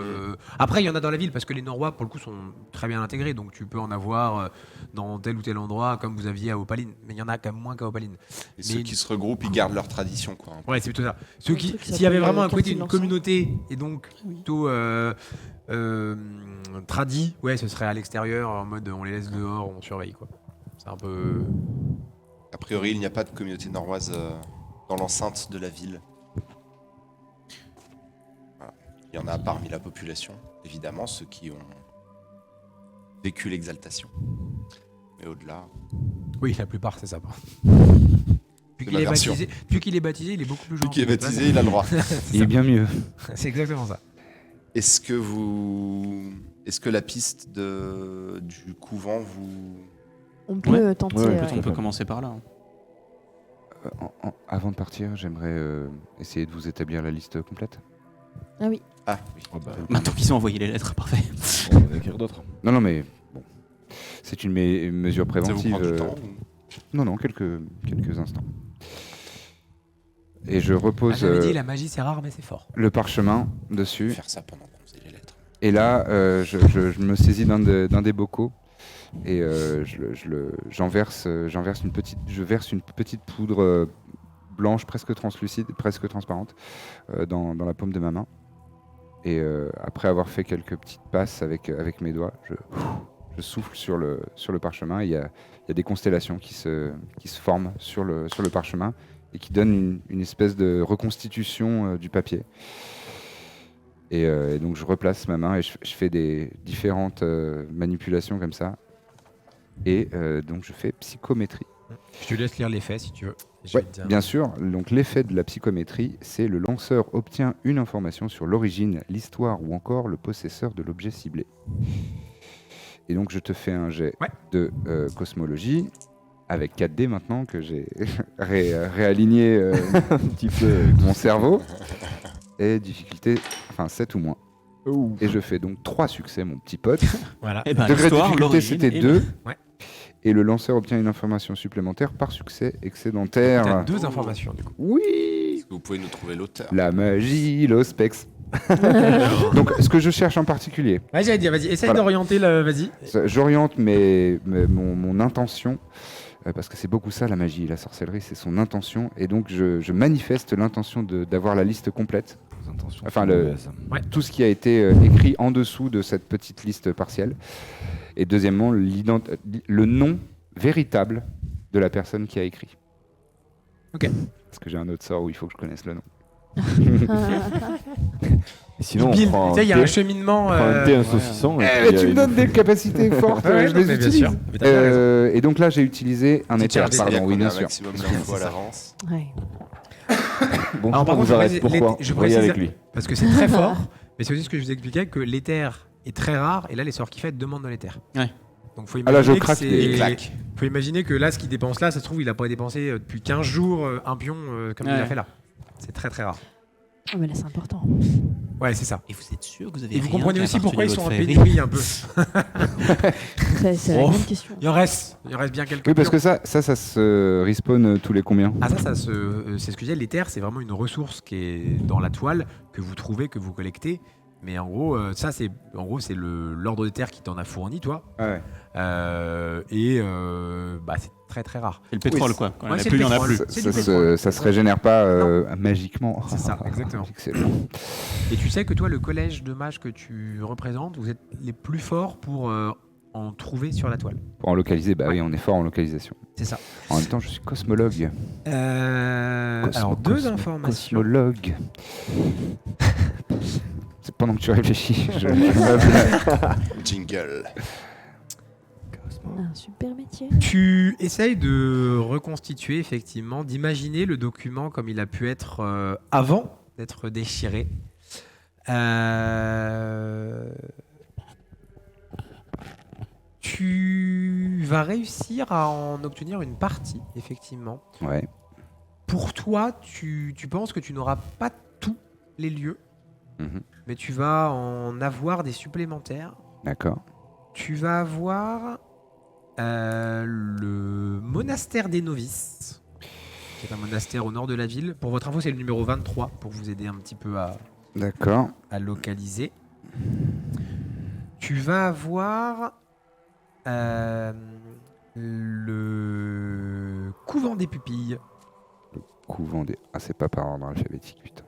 Après, il y en a dans la ville parce que les Norrois, pour le coup, sont très bien intégrés, donc tu peux en avoir dans tel ou tel endroit, comme vous aviez à Opaline. Mais il y en a quand même moins qu'à Opaline. Et ceux qui se regroupent, ils gardent leur tradition, quoi. Ouais, c'est plutôt ça. Ceux Un qui, truc qui s'il y avait s'appelle, vraiment un côté quartier de d'une l'encens. communauté et donc Oui. plutôt tradi, ouais, ce serait à l'extérieur en mode on les laisse dehors, on surveille quoi. C'est un peu. A priori, il n'y a pas de communauté norroise dans l'enceinte de la ville. Voilà. Il y en a parmi la population, évidemment, ceux qui ont vécu l'exaltation. Mais au-delà, Oui, la plupart c'est ça. Depuis ma version. qu'il est baptisé, il est beaucoup plus Celui gentil. qui est baptisé, il a le droit. Il est bien mieux. C'est exactement ça. Est-ce que la piste du couvent vous... On peut tenter. Ouais, On peut commencer par là. Avant de partir, j'aimerais essayer de vous établir la liste complète. Ah oui. Ah oui. Ah bah, Maintenant qu'ils ont envoyé les lettres, parfait. on va écrire d'autres. Non, mais bon, c'est une mesure Ça vous préventive. prend du temps ou- Non, quelques instants. Et je repose J'avais dit la magie c'est rare mais c'est fort. le parchemin dessus. Faire ça pendant qu'on faisait les lettres. Et là, je me saisis d'un des bocaux et je verse une petite poudre blanche, presque translucide, presque transparente, dans la paume de ma main. Et après avoir fait quelques petites passes avec mes doigts, je je souffle sur le parchemin. Il y a des constellations qui se forment sur le parchemin et qui donnent une espèce de reconstitution du papier. Et donc je replace ma main et je fais des différentes manipulations comme ça. Et donc je fais psychométrie. Je te laisse lire l'effet si tu veux. Ouais, bien sûr. Donc l'effet de la psychométrie, c'est le lanceur obtient une information sur l'origine, l'histoire ou encore le possesseur de l'objet ciblé. Et donc je te fais un jet de cosmologie avec 4D maintenant que j'ai réaligné un petit peu mon cerveau. Et difficulté, 7 ou moins. Et je fais donc 3 succès, mon petit pote. Voilà. Eh ben, Degré de l'histoire, difficulté, l'origine c'était et 2. Ouais. Et le lanceur obtient une information supplémentaire par succès T'as excédentaire. 2 informations du coup. Oui. Est-ce que vous pouvez nous trouver l'auteur? La magie, l'ospex. Donc, ce que je cherche en particulier, Ouais, j'allais dire, vas-y, essaye Voilà. d'orienter le. Vas-y. j'oriente mon intention, parce que c'est beaucoup ça la magie, la sorcellerie, c'est son intention. Et donc, je manifeste l'intention d'avoir la liste complète. Les intentions Enfin, sont mauvaises. Tout ce qui a été écrit en dessous de cette petite liste partielle. Et deuxièmement, le nom véritable de la personne qui a écrit. Ok. Parce que j'ai un autre sort où il faut que je connaisse le nom. Et sinon, Bill, on prend tu sais, il y a thé, un cheminement. on prend un thé, un saucisson. et puis, Tu me il donnes nous des faut- capacités fortes, Ouais, je non, les mais bien utilise. sûr. Mais t'as bien raison. Et donc là, j'ai utilisé un Petit éther, Charlie, pardon, oui, qu'on ait bien un sûr. maximum d'infos à l'avance. Ouais. Bon, Alors, par on contre, vous arrête. je Pourquoi je Voyez précise- avec lui. Parce que c'est très fort, mais c'est aussi ce que je vous expliquais que l'éther est très rare et là les sorts qu'il fait demandent de l'éther. Ouais. Donc faut Ah là, je imaginer que craque c'est- des claques. faut imaginer que là ce qu'il dépense là, ça se trouve il a pas dépensé depuis 15 jours un pion comme il Ouais. a fait là. C'est très très rare. Oh, mais là, c'est important. Ouais, c'est ça. Et vous êtes sûr que vous avez Et vous rien comprenez qui aussi pourquoi ils sont en appartenait à pénurie un peu. C'est la Oh. grande question. Il en reste bien quelques Oui, parce pions. que ça se respawn tous les combien? Ah ça c'est ce que je disais, l'éther c'est vraiment une ressource qui est dans la toile que vous trouvez, que vous collectez. Mais en gros, ça c'est l'ordre d'éther qui t'en a fourni toi. Ouais. C'est très très rare. C'est le pétrole, Oui, quoi. Quand il y en ouais, a c'est plus, il le y en a pétrole. plus. C'est Ça du pétrole. ça se régénère pas magiquement. C'est ça, exactement. Excellent. Et tu sais que toi, le collège de mages que tu représentes, vous êtes les plus forts pour en trouver sur la toile. Pour en localiser, bah oui, on est fort en localisation. C'est ça. En même temps, je suis cosmologue. Alors, deux informations. Cosmologue. C'est pendant que tu réfléchis. Jingle. Un super métier. Tu essayes de reconstituer, effectivement, d'imaginer le document comme il a pu être avant d'être déchiré. Tu vas réussir à en obtenir une partie, effectivement. Ouais. Pour toi, tu penses que tu n'auras pas tous les lieux, Mhm. mais tu vas en avoir des supplémentaires. D'accord. Tu vas avoir le monastère des novices, qui est un monastère au nord de la ville. Pour votre info, c'est le numéro 23, pour vous aider un petit peu D'accord. à localiser. Tu vas avoir le couvent des pupilles. Couvent des. Ah, c'est pas par ordre alphabétique, putain.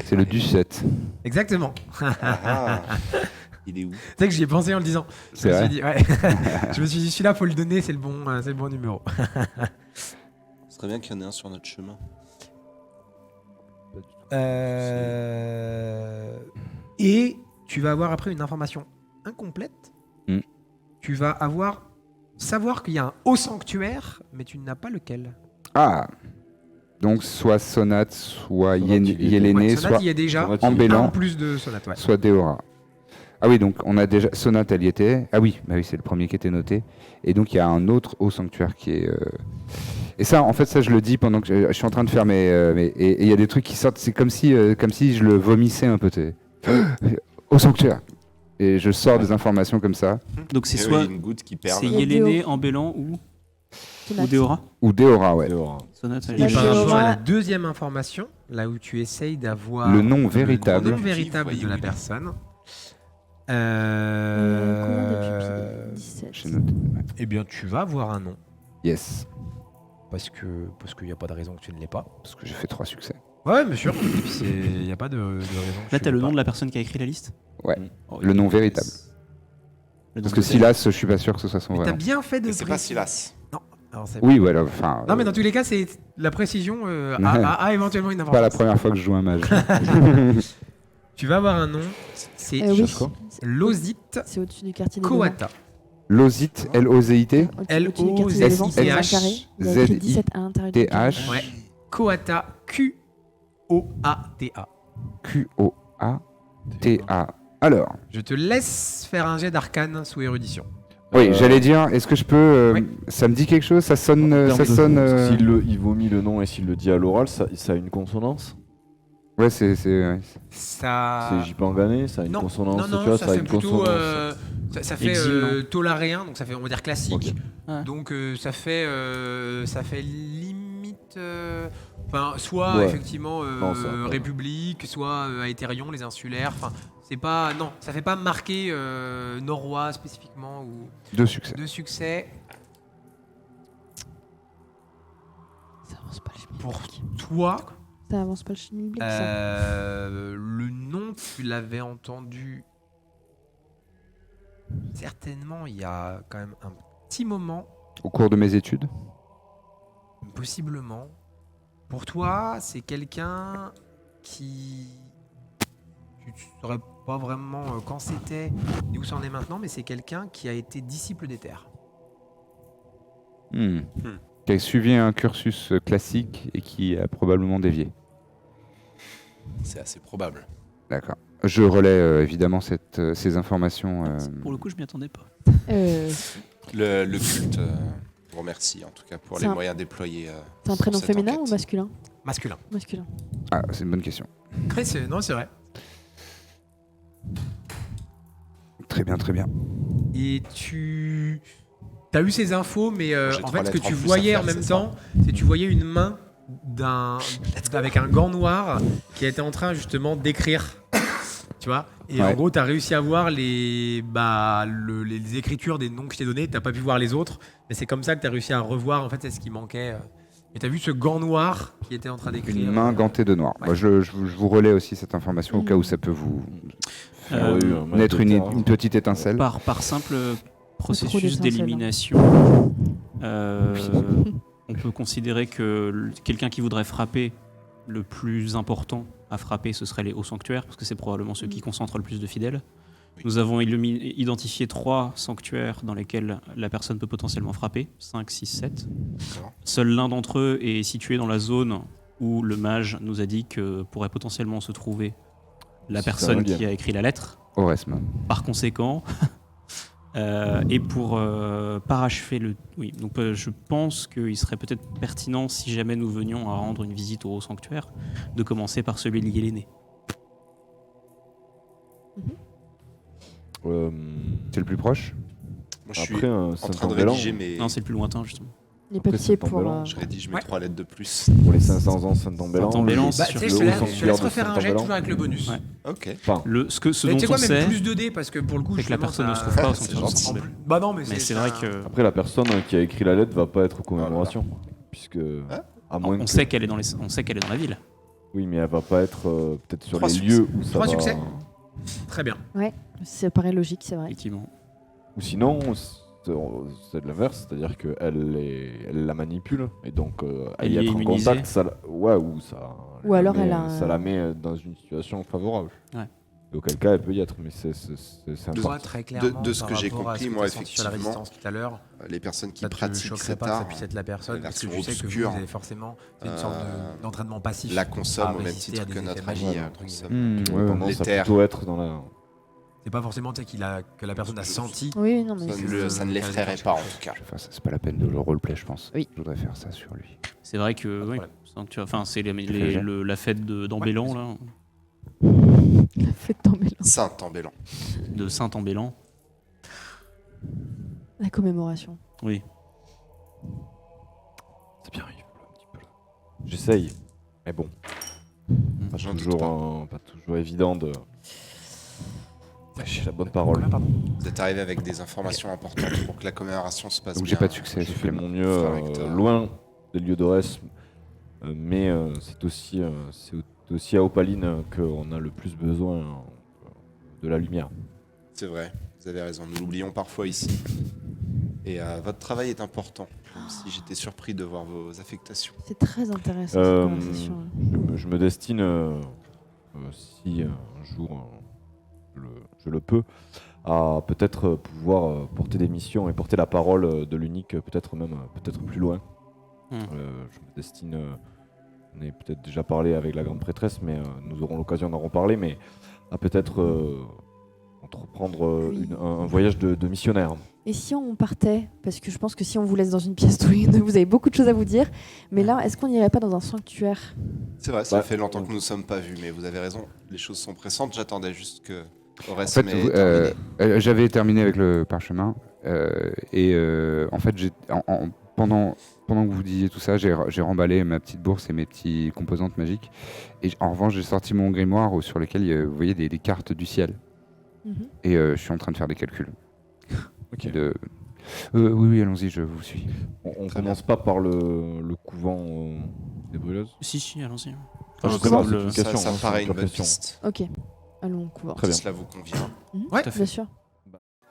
C'est le Ducette. Exactement. Ah, il est où? C'est vrai que j'y ai pensé en le disant. C'est Je me vrai. suis dit, ouais. Je me suis dit, celui-là, faut le donner, c'est le bon numéro. Ce serait bien qu'il y en ait un sur notre chemin. Et tu vas avoir après une information incomplète. Mm. Tu vas savoir qu'il y a un haut sanctuaire, mais tu n'as pas lequel. Ah. Donc, soit Sonate, soit Sonate, il y était. Yéléné, Ouais, soit Sonate, il y a déjà Sonate, un Embellant, plus de Sonate. Ouais. soit Déora. Ah oui, donc on a déjà Sonate, elle y était. Ah oui, bah oui, c'est le premier qui était noté. Et donc il y a un autre haut sanctuaire qui est. Et ça, en fait, ça je le dis pendant que je suis en train de faire et il y a des trucs qui sortent. C'est comme si je le vomissais un peu. Au sanctuaire. Et je sors des informations comme ça. Donc c'est Et soit oui, une goutte qui perle. c'est Yéléné, Embellant ou Déora. Ou Déora, ouais. Dehors. Sonate, Et elle est par pas- rapport à la deuxième information, là où tu essayes d'avoir Le nom véritable. le nom véritable de la Oui. personne. Couvent des pupilles. 17. J'ai noté. Eh bien, tu vas avoir un nom. Yes. Parce qu'il n'y a pas de raison que tu ne l'aies pas. Parce que j'ai fait 3 succès. Ouais, bien sûr. Il n'y a pas de raison. que Là, tu t'as le l'aies nom pas. de la personne qui a écrit la liste. Ouais. Oh, Le nom véritable. Parce que Silas, je suis pas sûr que ce soit son Mais vrai t'as nom. bien fait de Mais c'est pas préciser. Silas. Alors, c'est- Oui, voilà. Enfin, Non, mais dans tous les cas, c'est la précision a éventuellement une c'est importance. pas la première fois que je joue un mage. Tu vas avoir un nom, c'est Oui. cherches quoi Lozit C'est au-dessus du quartier des Coata. Lozit, L-O-Z-I-T, Au-dessus du quartier des Levants, c'est un L-O-Z-I-T-H. carré. Il y a écrit 17 à l'intérieur du carré. T-H, Ouais. Coata, Q-O-A-T-A. Q-O-A-T-A. Alors, Je te laisse faire un jet d'arcane sous érudition. oui, j'allais dire, est-ce que je peux. Ouais. Ça me dit quelque chose? Ça sonne. En Ça termes de- sonne il vomit le nom et s'il le dit à l'oral, ça a une consonance. Ouais, c'est. Ouais. Ça. C'est Jipangané, ça a une Non, consonance. non, tu vois, ça ça a fait une plutôt. consonance. Ça fait Exil, tolaréen, donc ça fait, on va dire, classique. Ok. Ouais. Donc ça fait limite. Enfin, soit Ouais. effectivement Non, ça va pas. République, soit Aetherion, les insulaires. Enfin, c'est pas. Non, ça fait pas marquer Norrois spécifiquement ou Deux succès. de succès. Ça avance pas le schmilblick. Pour toi, Ça avance pas le schmilblick, ça. le nom, tu l'avais entendu certainement il y a quand même un petit moment, Au cours de mes études. possiblement. Pour toi, c'est quelqu'un qui... Tu ne saurais pas vraiment quand c'était ni où ça en est maintenant, mais c'est quelqu'un qui a été disciple d'Éther. Qui a suivi un cursus classique et qui a probablement dévié. C'est assez probable. D'accord. Je relais évidemment ces informations. Pour le coup, je m'y attendais pas. Le culte vous remercie en tout cas pour C'est les un- moyens déployés. C'est un sur prénom cette féminin enquête. ou masculin? Masculin. Masculin. Ah, c'est une bonne question. Non, c'est vrai. Très bien, très bien. Et tu as eu ces infos, mais J'ai en trois fait, ce que lettres tu en plus voyais à en faire, même c'est temps, c'est que tu voyais une main avec un gant noir qui était en train justement d'écrire. Tu vois? Et en Ouais. gros, tu as réussi à voir les écritures des noms que je t'ai donnés. Tu n'as pas pu voir les autres, mais c'est comme ça que tu as réussi à revoir. En fait, c'est ce qui manquait. Et tu as vu ce gant noir qui était en train d'écrire. Une main gantée de noir. Ouais. Moi, je vous relais aussi cette information au cas où ça peut vous Euh, Oui, un match naître de une terrain. petite étincelle. Par simple processus d'étincelles, hein. d'élimination, on peut considérer que quelqu'un qui voudrait frapper, le plus important à frapper, ce serait les hauts sanctuaires, parce que c'est probablement ceux qui concentrent le plus de fidèles. Oui. Nous avons identifié 3 sanctuaires dans lesquels la personne peut potentiellement frapper, 5, 6, 7. D'accord. Seul l'un d'entre eux est situé dans la zone où le mage nous a dit que pourrait potentiellement se trouver la C'est personne un qui lien. a écrit la lettre. Oresme. Par conséquent, et pour parachever le... Oui, donc je pense qu'il serait peut-être pertinent, si jamais nous venions à rendre une visite au haut sanctuaire, de commencer par celui lié l'aîné. C'est le plus proche. Moi, je suis Après, en train de Saint-Ambellan, rédiger mes. Non, c'est le plus lointain, justement. Les Après, papiers c'est pour. Saint-Ambellan, Je rédige mes Ouais. 3 lettres de plus. pour les 500 ans Saint-Ambellan. Saint-Ambellan, le- c'est Bah, sûr. tu sais, le je te haut laisse sanctuaire de refaire un jet Saint-Ambellan. toujours avec le bonus. Ouais. Ok. Enfin, Ce Mais dont tu sais on quoi, même sait, plus de dés, parce que pour le coup, c'est que la justement, personne ça- ne se trouve pas au c'est sanctuaire de gentil. Saint-Ambellan. Bah non, mais Mais c'est vrai que après, la personne qui a écrit la lettre va pas être aux commémorations. Puisque, à moins on que- sait qu'elle est dans on sait qu'elle est dans la ville. Oui, mais elle va pas être peut-être sur 3 les succès. lieux où ça 3 va. succès. Très bien. Ça paraît logique, c'est vrai. Effectivement. Ou sinon, c'est de l'inverse, c'est-à-dire elle la manipule et donc à Elle y y est être en immunisée. contact, Ou alors elle a ça un- la met dans une situation favorable. Ouais. Et auquel cas, elle peut y être, mais c'est Toi, important. très clairement, de ce par que j'ai rapport à compris, ce que moi, t'as senti sur la effectivement, résistance tout à l'heure, Les personnes qui ça te pratiquent choquerait cet pas que ça art, puisse être la personne, la parce que version je sais que obscure, vous avez forcément fait une sorte euh, d'entraînement passif. la consomment à au même résister titre à des que effets notre magiques, ami entre guillemets. consomme. Qui ouais, ont tendance à l'éther. plutôt être dans la. C'est pas forcément tu sais, que la personne a senti. Oui, non, mais. Ça ne l'effraierait pas en tout cas. Je vais faire ça, c'est pas la peine de le roleplay, je pense. Oui. Je voudrais faire ça sur lui. C'est vrai que de oui, problème. sanctuaire- enfin, c'est fais le la fête d'Ambellan, Ouais, là, La fête d'Ambellan. Saint-Ambellan. de Saint-Ambellan. La commémoration. Oui. C'est bien, il faut un petit peu là. J'essaye, mais bon, pas J'en doute toujours, pas. pas toujours évident de lâcher la bonne parole. Combien, pardon Vous êtes arrivé avec des informations importantes pour que la commémoration se passe Donc bien. j'ai pas de succès. J'ai je fait fais mon mieux Frère Hector. loin des lieux d'Oresme, mais c'est aussi à Opaline qu'on a le plus besoin de la lumière. C'est vrai. Vous avez raison, nous l'oublions parfois ici. Et votre travail est important, même si j'étais surpris de voir vos affectations. C'est très intéressant cette conversation. Je me destine, si un jour je le peux, à peut-être pouvoir porter des missions et porter la parole de l'unique peut-être plus loin. Je me destine, on a peut-être déjà parlé avec la grande prêtresse, mais nous aurons l'occasion d'en reparler, mais à peut-être entreprendre un voyage de missionnaire. Et si on partait, parce que je pense que si on vous laisse dans une pièce tous les deux, vous avez beaucoup de choses à vous dire, mais là, est-ce qu'on n'irait pas dans un sanctuaire? C'est vrai, ça fait longtemps que nous ne sommes pas vus, mais vous avez raison, les choses sont pressantes. J'attendais juste que Aurès En fait, j'avais terminé avec le parchemin en fait, pendant que vous disiez tout ça, j'ai remballé ma petite bourse et mes petites composantes magiques. Et en revanche, j'ai sorti mon grimoire sur lequel vous voyez des cartes du ciel. Et je suis en train de faire des calculs. Ok. Oui, allons-y, je vous suis. On commence pas par le couvent des brûleuses. Si, allons-y. Ah, je sais Comment pas, c'est une question, ça hein, me paraît c'est une bonne question. piste. Ok, allons au couvent. Très bien. Si cela vous convient. Ouais, tout à fait. Bien sûr.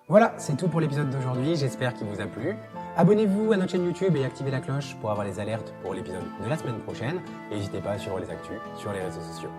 Voilà, c'est tout pour l'épisode d'aujourd'hui, j'espère qu'il vous a plu. Abonnez-vous à notre chaîne YouTube et activez la cloche pour avoir les alertes pour l'épisode de la semaine prochaine. Et n'hésitez pas à suivre les actus sur les réseaux sociaux.